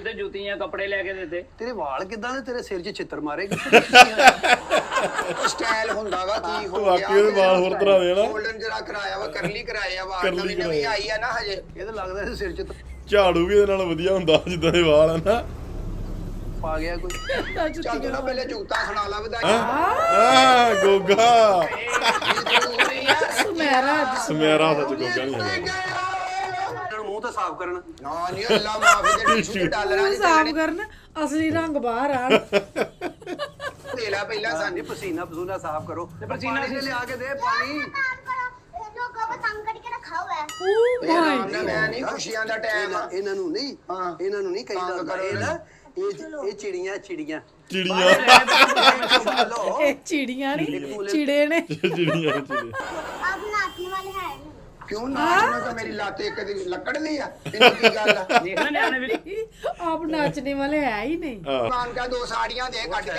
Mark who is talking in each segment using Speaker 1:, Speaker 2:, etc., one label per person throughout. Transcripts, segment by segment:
Speaker 1: ਤੇ ਜੁੱਤੀਆਂ ਕੱਪੜੇ ਲੈ ਕੇ ਦਿੱਤੇ।
Speaker 2: ਤੇਰੇ ਵਾਲ ਕਿੱਦਾਂ ਨੇ? ਤੇਰੇ ਸਿਰ 'ਚ ਛਿੱਤਰ ਮਾਰੇਗਾ।
Speaker 3: ਸਟਾਈਲ ਹੁੰਦਾ ਵਾ ਕੀ ਹੋ ਗਿਆ।
Speaker 4: ਵਾਕਈ ਉਹਦੇ ਵਾਲ ਹੋਰ ਤਰ੍ਹਾਂ ਦੇ ਨਾ।
Speaker 3: ਗੋਲਡਨ ਜਰਾ ਕਰਾਇਆ ਵਾ, ਕਰਲੀ ਕਰਾਇਆ ਵਾ, ਨਵੀਂ ਆਈ ਆ ਨਾ ਹਜੇ।
Speaker 2: ਇਹ ਤਾਂ ਲੱਗਦਾ ਸੀ ਸਿਰ 'ਚ
Speaker 4: ਝਾੜੂ ਵੀ ਇਹਦੇ ਨਾਲ ਵਧੀਆ ਹੁੰਦਾ ਜਿੱਦਾਂ ਦੇ ਵਾਲ ਆ ਨਾ।
Speaker 2: ਪਾ ਗਿਆ ਕੋਈ।
Speaker 3: ਚੱਲ ਤੂੰ ਨਾ ਪਹਿਲੇ ਜੁਗਤਾ ਸੁਣਾ ਲਾ ਵਧਾਈ।
Speaker 4: ਗੋਗਾ
Speaker 5: ਸੁਮੇਰਾ
Speaker 4: ਸੱਚ ਗੋਗਾ ਨਹੀਂ ਹੈਗਾ।
Speaker 2: ਮੂੰਹ ਤਾਂ ਸਾਫ਼ ਕਰਨ।
Speaker 3: ਨਾ ਨਹੀਂ ਅੱਲਾ ਮਾਫੀ ਦੇ ਟਿਸ਼ੂ ਤੇ ਡਾਲਰਾਂ ਨਹੀਂ
Speaker 5: ਸਾਫ਼ ਕਰਨ, ਅਸਲੀ ਰੰਗ ਬਾਹਰ ਆਣ।
Speaker 3: ਦੇ ਲਾ ਪਹਿਲਾਂ ਸਾਨੂੰ।
Speaker 2: ਪਸੀਨਾ ਪਸੂਨਾ ਸਾਫ਼ ਕਰੋ।
Speaker 1: ਤੇ ਪਸੀਨਾ
Speaker 2: ਪਾਣੀ ਲਿਆ ਕੇ ਦੇ ਪਾਣੀ।
Speaker 3: ਮੈਂ ਨਹੀਂ ਖੁਸ਼ੀਆਂ ਦਾ ਟਾਈਮ ਆ।
Speaker 2: ਇਹਨਾਂ ਨੂੰ ਨਹੀਂ ਕਹੀਦਾ ਹੁੰਦਾ। ਇਹ ਚਿੜੀਆਂ
Speaker 5: ਇਹ ਚਿੜੀਆਂ ਨਹੀਂ, ਚਿੜੇ ਨੇ।
Speaker 4: ਚਿੜੀਆਂ
Speaker 3: ਕਿਉਂ ਨਾਚਣਾ ਤਾਂ ਮੇਰੀ ਲੱਤ ਇੱਕ ਦੀ ਲੱਕੜ ਲਈ ਆ। ਇਹਨੂੰ ਕੀ ਗੱਲ ਆ?
Speaker 1: ਦੇਖ ਲੈ ਨਿਆਣੇ ਵੀ
Speaker 5: ਆਪ ਨਾਚਣੇ ਵਾਲੇ ਹੈ ਹੀ ਨਹੀਂ।
Speaker 3: ਮਾਨ ਕਾ ਦੋ ਸਾੜੀਆਂ ਦੇ ਕੱਢ ਕੇ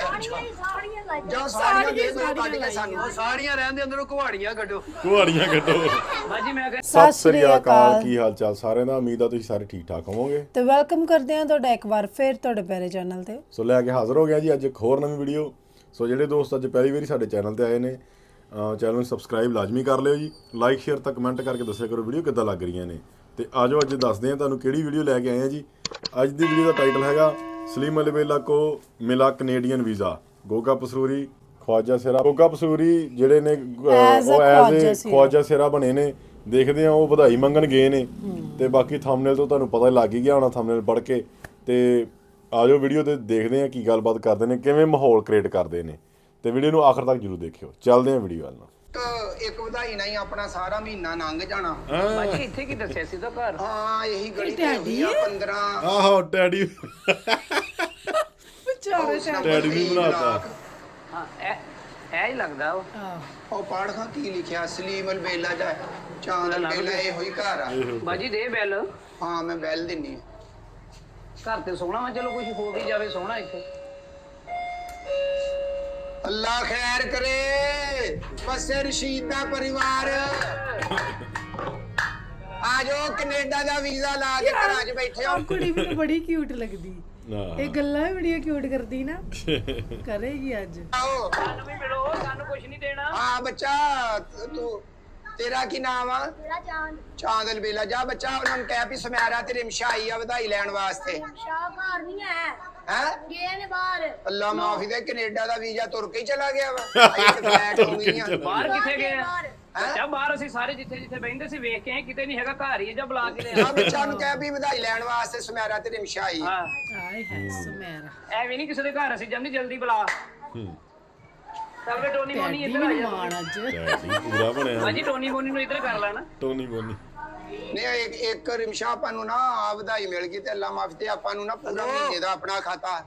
Speaker 3: ਜਾ ਸਾੜੀਆਂ ਦੇ ਦੋ ਕੱਢ ਕੇ ਸਾਨੂੰ।
Speaker 2: ਸਾੜੀਆਂ ਰਹਿੰਦੇ ਅੰਦਰੋਂ ਕੁਹਾੜੀਆਂ ਕੱਢੋ।
Speaker 4: ਕੁਹਾੜੀਆਂ ਕੱਢੋ।
Speaker 1: ਬਾਜੀ ਮੈਂ ਕਿਹਾ
Speaker 4: ਸਤਿ ਸ੍ਰੀ ਅਕਾਲ, ਕੀ ਹਾਲ ਚਾਲ ਸਾਰਿਆਂ ਦਾ? ਉਮੀਦ ਆ ਤੁਸੀਂ ਸਾਰੇ ਠੀਕ ਠਾਕ ਹੋਵੋਗੇ।
Speaker 5: ਤੇ ਵੈਲਕਮ ਕਰਦੇ ਹਾਂ ਤੁਹਾਡਾ ਇੱਕ ਵਾਰ ਫਿਰ ਤੁਹਾਡੇ ਪਿਆਰੇ ਚੈਨਲ ਤੇ।
Speaker 4: ਸੋ ਲੈ ਕੇ ਹਾਜ਼ਰ ਹੋ ਗਿਆ ਜੀ ਅੱਜ ਇੱਕ ਹੋਰ ਨਵੀਂ ਵੀਡੀਓ। ਸੋ ਜਿਹੜੇ ਦੋਸਤ ਅੱਜ ਪਹਿਲੀ ਵਾਰੀ ਸਾਡੇ ਚੈਨਲ ਤੇ ਆਏ ਨੇ, ਚੈਨਲ ਨੂੰ ਸਬਸਕ੍ਰਾਈਬ ਲਾਜ਼ਮੀ ਕਰ ਲਿਓ ਜੀ। ਲਾਈਕ ਸ਼ੇਅਰ ਤਾਂ ਕਮੈਂਟ ਕਰਕੇ ਦੱਸਿਆ ਕਰੋ ਵੀਡੀਓ ਕਿੱਦਾਂ ਲੱਗ ਰਹੀਆਂ ਨੇ। ਤੇ ਆਜੋ ਅੱਜ ਦੱਸਦੇ ਹਾਂ ਤੁਹਾਨੂੰ ਕਿਹੜੀ ਵੀਡੀਓ ਲੈ ਕੇ ਆਏ ਆ ਜੀ। ਅੱਜ ਦੀ ਵੀਡੀਓ ਦਾ ਟਾਈਟਲ ਹੈਗਾ ਸਲੀਮ ਅਲਵੇਲਾ ਕੋ ਮਿਲਾ ਕੈਨੇਡੀਅਨ ਵੀਜ਼ਾ। ਗੋਗਾ ਪਸਰੂਰੀ ਖਵਾਜਾ ਸਿਰਾ। ਗੋਗਾ ਪਸਰੂਰੀ ਜਿਹੜੇ ਨੇ ਉਹ ਐਜ਼ ਏ ਖਵਾਜਾ ਸਿਰਾ ਬਣੇ ਨੇ। ਦੇਖਦੇ ਆ ਉਹ ਵਧਾਈ ਮੰਗਣ ਗਏ ਨੇ। ਤੇ ਬਾਕੀ ਥੰਬਨੇਲ ਤੋਂ ਤੁਹਾਨੂੰ ਪਤਾ ਲੱਗ ਹੀ ਗਿਆ ਹੋਣਾ ਥੰਬਨੇਲ ਪੜ੍ਹ ਕੇ। ਤੇ ਆਜੋ ਵੀਡੀਓ ਤੇ ਦੇਖਦੇ ਆ ਕੀ ਗੱਲਬਾਤ ਕਰਦੇ ਨੇ, ਕਿਵੇਂ ਮਾਹੌਲ ਕ੍ਰੀਏਟ ਕਰਦੇ ਨੇ। ਤੇ ਵੀਡੀਓ ਨੂੰ ਆਖਰ ਤੱਕ ਜਰੂਰ ਦੇਖਿਓ। ਚੱਲਦੇ ਆ ਵੀਡੀਓ ਵੱਲ ਨੂੰ।
Speaker 3: ਇੱਕ ਵਧਾਈ ਨਹੀਂ ਆਪਣਾ ਸਾਰਾ ਮਹੀਨਾ ਲੰਘ ਜਾਣਾ।
Speaker 1: ਬਾਜੀ ਇੱਥੇ ਕੀ ਦੱਸਿਆ ਸੀ ਤਾਂ ਘਰ?
Speaker 3: ਹਾਂ ਇਹੀ ਗਲੀ ਤੇ ਹੋਈ ਆ 15।
Speaker 4: ਆਹੋ ਟੈਡੀ
Speaker 5: ਵਿਚਾਰੇ
Speaker 4: ਟੈਡੀ ਵੀ ਬਣਾਤਾ।
Speaker 1: ਹਾਂ ਇਹ ਹੀ ਲੱਗਦਾ ਉਹ।
Speaker 3: ਉਹ ਪੜ੍ਹ ਖਾਂ ਕੀ ਲਿਖਿਆ ਸਲੀਮ ਅਲਵੇਲਾ ਜਾ ਚਾਂਦ ਅਲਵੇਲਾ ਇਹੋ ਹੀ ਘਰ ਆ।
Speaker 1: ਬਾਜੀ ਦੇ ਬੈਲ।
Speaker 3: ਹਾਂ ਮੈਂ ਬੈਲ ਦਿੰਨੀ ਆ।
Speaker 1: ਘਰ ਤੇ ਸੋਹਣਾ ਵਾ, ਚਲੋ ਕੁਝ ਹੋ ਵੀ ਜਾਵੇ ਸੋਹਣਾ ਇੱਥੇ।
Speaker 3: ਅੱਲਾ ਖੈਰ ਕਰੇ। ਬਸੇ ਰਸ਼ੀਦ ਦਾ ਪਰਿਵਾਰ ਆ ਜਾਓ। ਕੈਨੇਡਾ ਦਾ ਵੀਜ਼ਾ ਲਾ ਕੇ ਘਰਾਂ 'ਚ ਬੈਠੇ ਹੋ।
Speaker 5: ਕੁੜੀ ਮੈਨੂੰ ਬੜੀ ਕਿਊਟ ਲੱਗਦੀ। ਇਹ ਗੱਲਾਂ ਵੀ ਬੜੀਆਂ ਕਿਊਟ ਕਰਦੀ ਨਾ। ਕਰੇਗੀ ਅੱਜ।
Speaker 3: ਆਓ
Speaker 1: ਸਾਨੂੰ ਵੀ ਮਿਲੋ, ਸਾਨੂੰ ਕੁਝ ਨਹੀਂ ਦੇਣਾ।
Speaker 3: ਹਾਂ ਬੱਚਾ ਤੂੰ ਤੇਰਾ ਕੀ ਨਾਮ ਆ?
Speaker 6: ਮੇਰਾ ਚਾਂਦ।
Speaker 3: ਚਾਂਦ ਅਲਵੇਲਾ ਜਾ ਬੱਚਾ। ਉਹਨਾਂ ਨੂੰ ਕਹਿ ਵੀ ਸਮੈਰਾ ਤੇ ਰਿਮਸ਼ਾ ਆਈ ਆ ਵਧਾਈ ਲੈਣ ਵਾਸਤੇ।
Speaker 6: ਸ਼ਾਹਕਾਰ ਨਹੀਂ ਹੈ।
Speaker 3: ਹੈ
Speaker 6: ਗਏ ਨੇ ਬਾਹਰ।
Speaker 3: ਅੱਲਾ ਮਾਫੀ ਦੇ ਕੈਨੇਡਾ ਦਾ ਵੀਜ਼ਾ ਤੁਰ ਕੇ ਹੀ ਚਲਾ ਗਿਆ ਵਾ। ਇੱਕ ਫਲੈਟ ਹੋ ਗਈ ਆ।
Speaker 1: ਬਾਹਰ ਕਿੱਥੇ ਗਏ ਆ?
Speaker 6: ਬਾਹਰ।
Speaker 1: ਅੱਛਾ ਬਾਹਰ ਅਸੀਂ ਸਾਰੇ ਜਿੱਥੇ ਬੈਠਦੇ ਸੀ ਵੇਖ ਕੇ ਆਏ, ਕਿਤੇ ਨਹੀਂ ਹੈਗਾ, ਘਰ ਹੀ ਹੈ ਜਾਂ ਬੁਲਾ ਕੇ ਲਿਆ।
Speaker 3: ਆ ਬੱਚਾ ਨੂੰ ਕਹਿ ਵੀ ਵਧਾਈ ਲੈਣ ਵਾਸਤੇ ਸਮੈਰਾ ਤੇ ਰਿਮਸ਼ਾ ਆਈ।
Speaker 1: ਹਾਂ
Speaker 5: ਆਏ ਹੈ ਸੁਮੇਰਾ।
Speaker 1: ਐਵੇਂ ਨਹੀਂ ਕਿਸੇ ਦੇ ਘਰ ਅਸੀਂ ਜਾਂਦੇ, ਜਲਦੀ ਬੁਲਾ। ਚੱਲ ਵੇ ਟੋਨੀ ਮੋਨੀ ਇੱਧਰ ਆ ਜਾ।
Speaker 5: ਮਾਣ ਅੱਜ
Speaker 4: ਟੈਡੀ ਪੂਰਾ ਬਣਿਆ।
Speaker 1: ਬਾਜੀ ਟੋਨੀ ਮੋਨੀ ਨੂੰ ਇੱਧਰ ਕਰ ਲੈਣਾ।
Speaker 4: ਟੋਨੀ ਬੋਨੀ
Speaker 3: ਨਹੀਂ ਇੱਕ ਰਿਮਸ਼ਾ ਆਪਾਂ ਨੂੰ ਨਾ ਆ ਵਧਾਈ ਮਿਲ ਗਈ ਤੇ ਅੱਲਾ ਮਾਫੀ ਤੇ ਆਪਾਂ ਨੂੰ ਨਾ ਪੂਰਾ ਮਹੀਨੇ ਦਾ ਆਪਣਾ ਖਾਤਾ।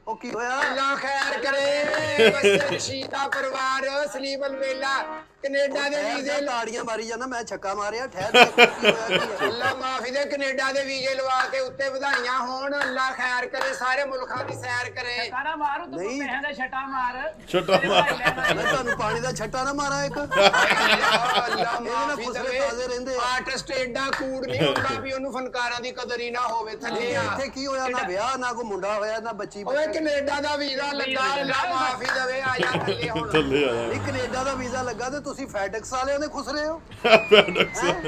Speaker 2: ਉਹ ਕੀ ਹੋਇਆ?
Speaker 3: ਅੱਲਾ ਖੈਰ ਕਰੇ। ਬਸੇ ਰਸ਼ੀਦ ਦਾ ਪਰਿਵਾਰ ਸਲੀਮ ਅਲਵੇਲਾ ਕੈਨੇਡਾ ਦੇ ਵੀਜ਼ੇ
Speaker 2: ਤਾੜੀਆਂ ਮਾਰੀ ਜਾਂਦਾ। ਮੈਂ ਛੱਕਾ ਮਾਰਿਆ। ਠਹਿਰ ਕੀ ਹੋਇਆ ਕੀ ਹੈ?
Speaker 3: ਅੱਲਾ ਮਾਫੀ ਦੇ ਕੈਨੇਡਾ ਦੇ ਵੀਜ਼ੇ ਲਵਾ ਕੇ ਉੱਤੇ ਵਧਾਈਆਂ ਹੋਣ। ਅੱਲਾ ਖੈਰ ਕਰੇ। ਸਾਰੇ ਮੁਲਕਾਂ ਦੀ ਸੈਰ ਕਰੇ।
Speaker 1: ਸਾਰਾ ਮਾਰ ਤੂੰ ਪੈਸਿਆਂ ਦਾ ਛਟਾ ਮਾਰ।
Speaker 4: ਛੱਟਾ ਮਾਰ।
Speaker 2: ਮੈਂ ਤੁਹਾਨੂੰ ਪਾਣੀ ਦਾ ਛੱਟਾ ਨਾ ਮਾਰਾਂ ਇੱਕ।
Speaker 3: ਅੱਲਾ ਮਾਫੀ
Speaker 2: ਖੁਸਰੇ
Speaker 3: ਦੇਵੇ।
Speaker 2: ਤਾਜ਼ੇ ਰਹਿੰਦੇ ਆ।
Speaker 3: ਆਰਟਿਸਟ ਏਡਾ ਕੂੜ ਨਹੀਂ ਹੁੰਦਾ ਵੀ ਉਹਨੂੰ ਫਨਕਾਰਾਂ ਦੀ ਕਦਰ ਹੀ ਨਾ ਹੋਵੇ। ਥੱਲੇ ਆ
Speaker 2: ਇੱਥੇ ਕੀ ਹੋਇਆ? ਨਾ ਵਿਆਹ, ਨਾ ਕੋਈ ਮੁੰਡਾ ਹੋਇਆ, ਨਾ ਬੱਚੀ।
Speaker 3: ਓਏ ਕੈਨੇਡਾ ਦਾ ਵੀਜ਼ਾ ਲੱਗਾ। ਅੱਲਾ ਮਾਫੀ ਦੇਵੇ। ਆ ਜਾ ਥੱਲੇ ਹੁਣ।
Speaker 4: ਥੱਲੇ ਆਇਆ।
Speaker 2: ਇਹ ਕੈਨੇਡਾ ਦਾ ਵੀਜ਼ਾ ਲੱਗਾ ਤੇ ਤੁਸੀਂ ਫੈਡੈਕਸ ਵਾਲਿਆਂ ਦੇ ਖੁਸਰੇ ਹੋ।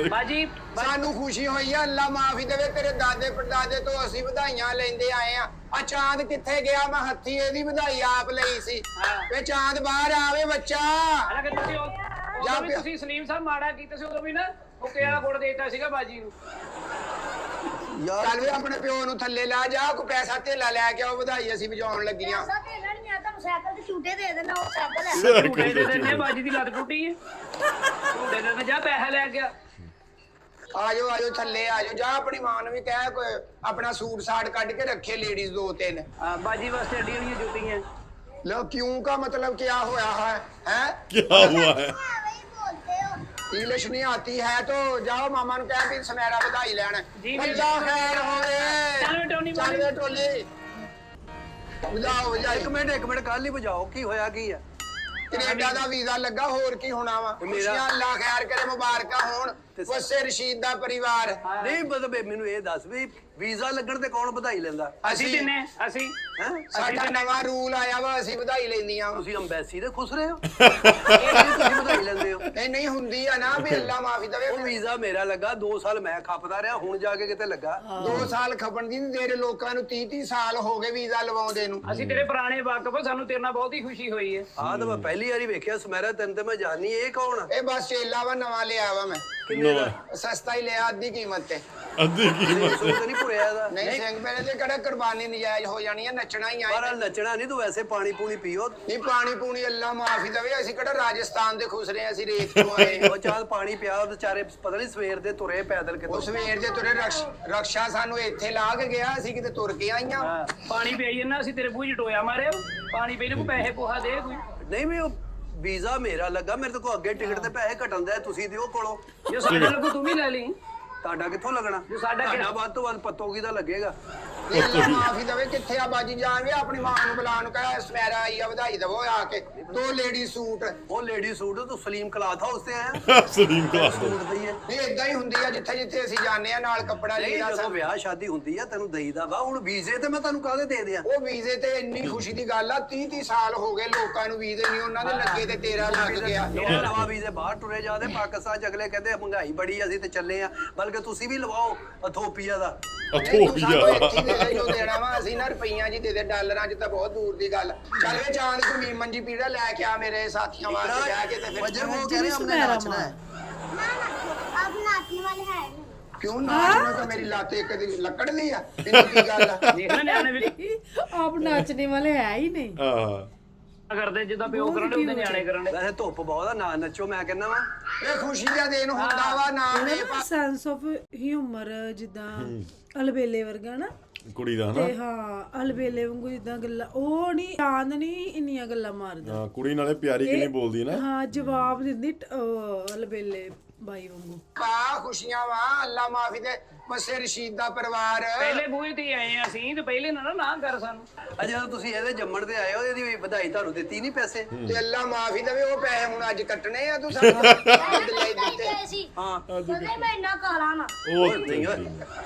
Speaker 1: ਬਾਜੀ
Speaker 3: ਸਾਨੂੰ ਖੁਸ਼ੀ ਹੋਈ ਆ। ਅੱਲਾ ਮਾਫੀ ਦੇਵੇ। ਤੇਰੇ ਦਾਦੇ ਪੜਦਾਦੇ ਤੋਂ ਅਸੀਂ ਵਧਾਈਆਂ ਲੈਂਦੇ ਆਏ ਆ। ਆ ਚਾਂਦ ਕਿੱਥੇ ਗਿਆ? ਮੈਂ ਹੱਥੀ ਇਹਦੀ ਵਧਾਈ ਆਪ ਲਈ ਸੀ। ਵੇ ਚਾਂਦ ਬਾਹਰ ਆਵੇ ਬੱਚਾ।
Speaker 1: ਹਾਲਾਂਕਿ ਤੁਸੀਂ ਉਦੋਂ ਵੀ ਤੁਸੀਂ ਸਲੀਮ ਸਾਹਿਬ ਮਾੜਾ ਕੀਤਾ ਸੀ, ਉਦੋਂ ਵੀ ਨਾ ਮੁੱਕੇ ਵਾਲਾ ਗੁੜ ਦੇਤਾ ਸੀਗਾ ਬਾਜੀ ਨੂੰ।
Speaker 2: ਯਾਰ
Speaker 3: ਚੱਲ ਵੇ ਆਪਣੇ ਪਿਓ ਨੂੰ ਥੱਲੇ ਲਾ ਜਾ। ਕੋਈ ਪੈਸਾ ਧੇਲਾ ਲੈ ਕੇ ਆਓ। ਵਧਾਈ ਅਸੀਂ ਵਜਾਉਣ ਲੱਗੀਆਂ।
Speaker 6: ਪੈਸਾ ਤੇ ਲੈਣੀ ਆ। ਤੁਹਾਨੂੰ ਸਾਈਕਲ ਤੇ ਝੂਟੇ ਦੇ ਦੇਣਾ। ਉਹ ਸਾਈਕਲ ਹੈ।
Speaker 1: ਝੂਟੇ ਦੇ ਦਿੰਦੇ, ਬਾਜੀ ਦੀ ਲੱਤ ਟੁੱਟੀ ਹੈ। ਝੂਟੇ ਦੇ ਜਾ ਪੈਸਾ ਲੈ ਗਿਆ।
Speaker 3: ਆਜੋ ਆਜੋ ਥੱਲੇ ਆਜੋ। ਜਾ ਆਪਣੀ ਮਾਂ ਨੂੰ ਵੀ ਕਹਿ ਕੋਈ ਆਪਣਾ ਸੂਟ ਸਾੜ ਕੱਢ ਕੇ ਰੱਖੇ ਲੇਡੀਜ਼ 2-3।
Speaker 1: ਬਾਜੀ ਵਾਸਤੇ ਅੱਡੀਆਂ ਵਾਲੀਆਂ ਜੁੱਤੀਆਂ।
Speaker 3: लो क्यों का मतलब क्या हुआ है? हैं?
Speaker 4: क्या हुआ है?
Speaker 6: वही बोलते हो।
Speaker 3: इंग्लिश नहीं आती है तो जाओ मामा ने कहा भी समेरा बधाई लेना।
Speaker 1: जी,
Speaker 3: अल्लाह खैर होवे।
Speaker 1: चल वे टोनी
Speaker 3: चल वे टोली। बजाओ
Speaker 2: ਇੱਕ ਮਿੰਟ ਕੱਲ ਹੀ ਵਜਾਓ। ਕੀ ਹੋਇਆ ਕੀ ਹੈ?
Speaker 3: कनेडा दा वीजा लगा होर की होना वा। खुशियां अल्लाह खैर करे मुबारका होन। ਵਸੇ ਰਸ਼ੀਦ ਦਾ ਪਰਿਵਾਰ।
Speaker 2: ਨਹੀਂ ਮਤਲਬ ਮੈਨੂੰ ਇਹ ਦੱਸ ਵੀ ਵੀਜ਼ਾ ਲੱਗਣ ਤੇ ਕੌਣ ਵਧਾਈ ਲੈਂਦਾ?
Speaker 1: ਅਸੀਂ ਦਿੰਨੇ ਅਸੀਂ
Speaker 2: ਹੈ
Speaker 3: ਸਾਡਾ ਨਵਾਂ ਰੂਲ ਆਇਆ ਵਾ, ਅਸੀਂ ਵਧਾਈ ਲੈਂਦੀਆਂ ਵਾਂ।
Speaker 2: ਤੁਸੀਂ ਅੰਬੈਸੀ ਦੇ ਖੁਸ਼ ਰਹੇ ਹੋ ਤੁਸੀਂ ਵਧਾਈ ਲੈਂਦੇ ਹੋ?
Speaker 3: ਨਹੀਂ ਹੁੰਦੀ ਆ ਨਾ ਵੀ ਅੱਲਾ ਮਾਫੀ ਦੇਵੇ।
Speaker 2: ਉਹ ਵੀਜ਼ਾ ਮੇਰਾ ਲੱਗਾ 2 ਸਾਲ ਮੈਂ ਖੱਪਦਾ ਰਿਹਾ, ਹੁਣ ਜਾ ਕੇ ਕਿਤੇ ਲੱਗਾ।
Speaker 3: 2 ਸਾਲ ਖਪਣ ਦੀ ਨੀ, ਤੇਰੇ ਲੋਕਾਂ ਨੂੰ 30 ਸਾਲ ਹੋ ਗਏ ਵੀਜ਼ਾ ਲਵਾਉਂਦੇ ਨੂੰ।
Speaker 1: ਅਸੀਂ ਤੇਰੇ ਪੁਰਾਣੇ ਵਾਕਫ, ਸਾਨੂੰ ਤੇਰੇ ਨਾਲ ਬਹੁਤ ਹੀ ਖੁਸ਼ੀ ਹੋਈ ਹੈ।
Speaker 2: ਆਹ ਤਾਂ ਮੈਂ ਪਹਿਲੀ ਵਾਰੀ ਵੇਖਿਆ ਸਮੈਰਾ, ਤੈਨੂੰ ਤੇ ਮੈਂ ਜਾਣੀ। ਇਹ ਕੌਣ ਆ?
Speaker 3: ਇਹ ਬਸ ਚੇਲਾ ਵਾ, ਨਵਾਂ ਲਿਆ ਵਾ ਮੈਂ। ਸਸਤਾ ਹੀ ਲਿਆ, ਅੱਧੀ ਕੀਮਤ ਤੇ।
Speaker 4: ਅੱਧੀ ਕੀਮਤ
Speaker 2: ਸੂਟ ਨਹੀਂ ਭੁਰਿਆ ਇਹਦਾ।
Speaker 3: ਨਹੀਂ ਸਿੰਘ ਮੇਰੇ ਤੇ ਕਿਹੜਾ ਕੁਰਬਾਨੀ ਨਜਾਇਜ਼ ਹੋ ਜਾਣੀ ਆ, ਨੱਚਣਾ ਹੀ
Speaker 2: ਪਰ
Speaker 3: ਆ।
Speaker 2: ਨੱਚਣਾ ਨਹੀਂ, ਤੂੰ ਵੈਸੇ ਪਾਣੀ ਪੂਣੀ ਪੀਓ।
Speaker 3: ਨਹੀਂ ਪਾਣੀ ਪੂਣੀ ਅੱਲਾ ਮਾਫੀ ਦੇਵੇ, ਅਸੀਂ ਕਿਹੜਾ ਰਾਜਸਥਾਨ ਦੇ ਖੁਸ਼ ਰਹੇ, ਅਸੀਂ ਰੇਤ ਤੋਂ ਆਏ।
Speaker 2: ਉਹ ਚਾਹ ਪਾਣੀ ਪਿਆ, ਉਹ ਵਿਚਾਰੇ ਪਤਾ ਨਹੀਂ ਸਵੇਰ ਦੇ ਤੁਰੇ ਪੈਦਲ ਕਿਤੋਂ।
Speaker 3: ਉਹ ਸਵੇਰ ਦੇ ਤੁਰੇ ਰਕਸ਼ਾ ਸਾਨੂੰ ਇੱਥੇ ਲਾ ਕੇ ਗਿਆ, ਅਸੀਂ ਕਿਤੇ ਤੁਰ ਕੇ ਆਈਆਂ।
Speaker 1: ਪਾਣੀ ਪੀਈ ਨਾ, ਅਸੀਂ ਤੇਰੇ ਬੂਝ ਟੋਇਆ ਮਾਰਿਆ ਪਾਣੀ ਪੀ ਨੂੰ ਕੋਈ ਪੈਸੇ ਪੋਹਾ ਦੇ ਕੋਈ।
Speaker 2: ਨਹੀਂ ਵੀ ਉਹ ਵੀਜ਼ਾ ਮੇਰਾ ਲੱਗਾ, ਮੇਰੇ ਤੋਂ ਕੋ ਅੱਗੇ ਟਿਕਟ ਤੇ ਪੈਸੇ ਘਟਣ ਦੇ, ਤੁਸੀਂ ਦਿਓ ਕੋਲੋਂ।
Speaker 1: ਜੇ ਸਾਡਾ ਲੱਗੂ ਤੂੰ ਵੀ ਲੈ ਲਈ।
Speaker 2: ਤੁਹਾਡਾ ਕਿੱਥੋਂ ਲੱਗਣਾ?
Speaker 1: ਜੋ ਸਾਡਾ
Speaker 2: ਤੁਹਾਡਾ ਵੱਧ ਤੋਂ ਵੱਧ ਪੱਤੋਗੀ ਦਾ ਲੱਗੇਗਾ।
Speaker 3: ਅੱਲਾ ਮਾਫੀ ਦੇਵੇ, ਕਿੱਥੇ ਆ ਬਾਜੀ ਜਾਨ ਵੀ ਆਪਣੀ ਮਾਂ ਨੂੰ ਬੁਲਾਉਣ ਕਹਾ ਸਮੈਰਾ ਆਈ ਆ, ਵਧਾਈ ਦੇਵੋ ਆ ਕੇ। 2 ਲੇਡੀ ਸੂਟ।
Speaker 2: ਉਹ ਲੇਡੀ ਸੂਟ ਤੂੰ ਸਲੀਮ ਕਲਾਥ ਹਾਊਸ ਤੇ ਆਇਆ
Speaker 4: ਸਲੀਮ ਕਲਾਸ
Speaker 2: ਸੂਟ ਦਈਏ।
Speaker 3: ਨਹੀਂ ਇਦਾਂ ਹੀ ਹੁੰਦੀ ਆ, ਜਿੱਥੇ ਜਿੱਥੇ ਅਸੀਂ ਜਾਂਦੇ ਆ ਨਾਲ ਕੱਪੜਾ
Speaker 2: ਨਹੀਂ
Speaker 3: ਲੀੜਾ
Speaker 2: ਜਦੋਂ
Speaker 3: ਸਭ।
Speaker 2: ਵਿਆਹ ਸ਼ਾਦੀ ਹੁੰਦੀ ਆ ਤੈਨੂੰ ਦਈਦਾ ਵਾ। ਹੁਣ ਵੀਜ਼ੇ ਤੇ ਮੈਂ ਤੁਹਾਨੂੰ ਕਾਹਦੇ ਦੇ ਦਿਆਂ?
Speaker 3: ਉਹ ਵੀਜ਼ੇ ਤੇ ਇੰਨੀ ਖੁਸ਼ੀ ਦੀ ਗੱਲ ਆ, 30 ਸਾਲ ਹੋ ਗਏ ਲੋਕਾਂ ਨੂੰ ਵੀਜ਼ੇ ਨਹੀਂ ਉਹਨਾਂ ਦੇ ਲੱਗੇ ਤੇ ਤੇਰਾ ਲੱਗ ਗਿਆ।
Speaker 2: ਨਵਾਂ ਵੀਜ਼ੇ ਬਾਹਰ ਟੁਰੇ ਜਾਂਦੇ ਪਾਕਿਸਤਾਨ ਚ, ਅਗਲੇ ਕਹਿੰਦੇ ਮਹਿੰਗਾਈ ਬੜੀ, ਅਸੀਂ ਤੇ ਚੱਲੇ ਆ। ਬਲਕਿ ਤੁਸੀਂ ਵੀ ਲਵਾਓ ਅਥੋਪੀਆ ਦਾ।
Speaker 3: ਨਹੀਂ, ਤੂੰ ਸਾਨੂੰ ਇੱਥੇ ਦੇ ਦੇ ਜੋ ਦੇਣਾ ਵਾ, ਅਸੀਂ ਨਾ ਰੁਪਈਆਂ ਜੀ ਦੇ ਦੇ, ਡਾਲਰਾਂ 'ਚ ਤਾਂ ਬਹੁਤ ਦੂਰ ਦੀ ਗੱਲ। ਚੱਲ ਵੇ ਚਾਂਦ ਘੁੰਮੀ ਮੰਜੀ ਪੀੜਾ ਲੈ ਕੇ ਆ ਮੇਰੇ ਸਾਥੀਆਂ ਵਾਸਤੇ ਬਹਿ ਕੇ ਤੇ
Speaker 2: वजह
Speaker 3: ਫਿਰ।
Speaker 2: वो कह रहे हैं हमने नाचना है।
Speaker 6: ना ना अब नाचने वाले है नहीं।
Speaker 3: ਕਿਉਂ ਨਾਚਣਾ? ਤਾਂ ਮੇਰੀ ਲੱਤ ਇੱਕ ਦੀ ਲੱਕੜ ਲਈ ਆ, ਇਹਨੂੰ ਕੀ ਗੱਲ ਆ?
Speaker 1: ਦੇਖ ਲੈ ਨਿਆਣੇ ਵੀ
Speaker 5: ਆਪ ਨਾਚਣੇ ਵਾਲੇ ਹੈ ਹੀ ਨਹੀਂ।
Speaker 4: ਆਹ
Speaker 1: ਕਰਦੇ ਜਿੱਦਾਂ ਪਿਓ ਕਰਨ ਦੇ ਉਹਦੇ ਨਿਆਣੇ ਕਰਨ ਦੇ।
Speaker 2: वैसे धुप बहुत है, ना नचो मैं कहना वा।
Speaker 3: ਇਹ ਖੁਸ਼ੀ ਦਾ ਦਿਨ ਹੁੰਦਾ ਵਾ ਨਾ ਇਹ
Speaker 5: ਸੈਂਸ ਆਫ ਹਿਊਮਰ ਜਿੱਦਾਂ ਅਲਬੇਲੇ ਵਰਗਾ ਨਾ।
Speaker 4: ਕੁੜੀ ਦਾ ਹਨਾ।
Speaker 5: ਤੇ ਹਾਂ ਅਲਬੇਲੇ ਵਾਂਗੂ ਜਿੱਦਾਂ ਗੱਲਾਂ, ਉਹ ਨਹੀਂ ਚਾਂਦ ਨਹੀਂ ਇੰਨੀਆਂ ਗੱਲਾਂ ਮਾਰਦਾ।
Speaker 4: ਹਾਂ, ਕੁੜੀ ਨਾਲੇ ਪਿਆਰੀ ਕਿੰਨੀ ਬੋਲਦੀ ਹੈ ਨਾ।
Speaker 5: ਹਾਂ ਜਵਾਬ ਦਿੰਦੀ ਅਲਬੇਲੇ ਬਾਈ ਵਾਂਗੂ।
Speaker 3: ਪਾ ਖੁਸ਼ੀਆਂ ਵਾ, ਅੱਲਾ ਮਾਫੀ ਦੇ ਵਸੇ ਰਸ਼ੀਦ ਦਾ ਪਰਿਵਾਰ।
Speaker 1: ਪਹਿਲੇ ਬੂਹੇ ਤੇ ਆਏ ਆ ਅਸੀਂ, ਤੇ ਪਹਿਲੇ ਨਾ ਕਰ ਸਾਨੂੰ।
Speaker 2: ਜਦੋਂ ਤੁਸੀਂ ਇਹਦੇ ਜੰਮਣ ਤੇ ਆਏ ਹੋ, ਇਹਦੀ ਵੀ ਵਧਾਈ ਤੁਹਾਨੂੰ ਦਿੱਤੀ ਨਹੀਂ ਪੈਸੇ?
Speaker 3: ਤੇ ਅੱਲਾ ਮਾਫੀ ਦੇਵੇ, ਉਹ ਪੈਸੇ ਹੁਣ ਅੱਜ ਕੱਟਣੇ ਆ ਤੂੰ ਸਾਨੂੰ ਲੈ ਦਿੱਤੇ।
Speaker 2: ਹਾਂ
Speaker 6: नहीं मैं ना काला ना।
Speaker 4: ਉਹ
Speaker 2: ਨਹੀਂ ਓਏ।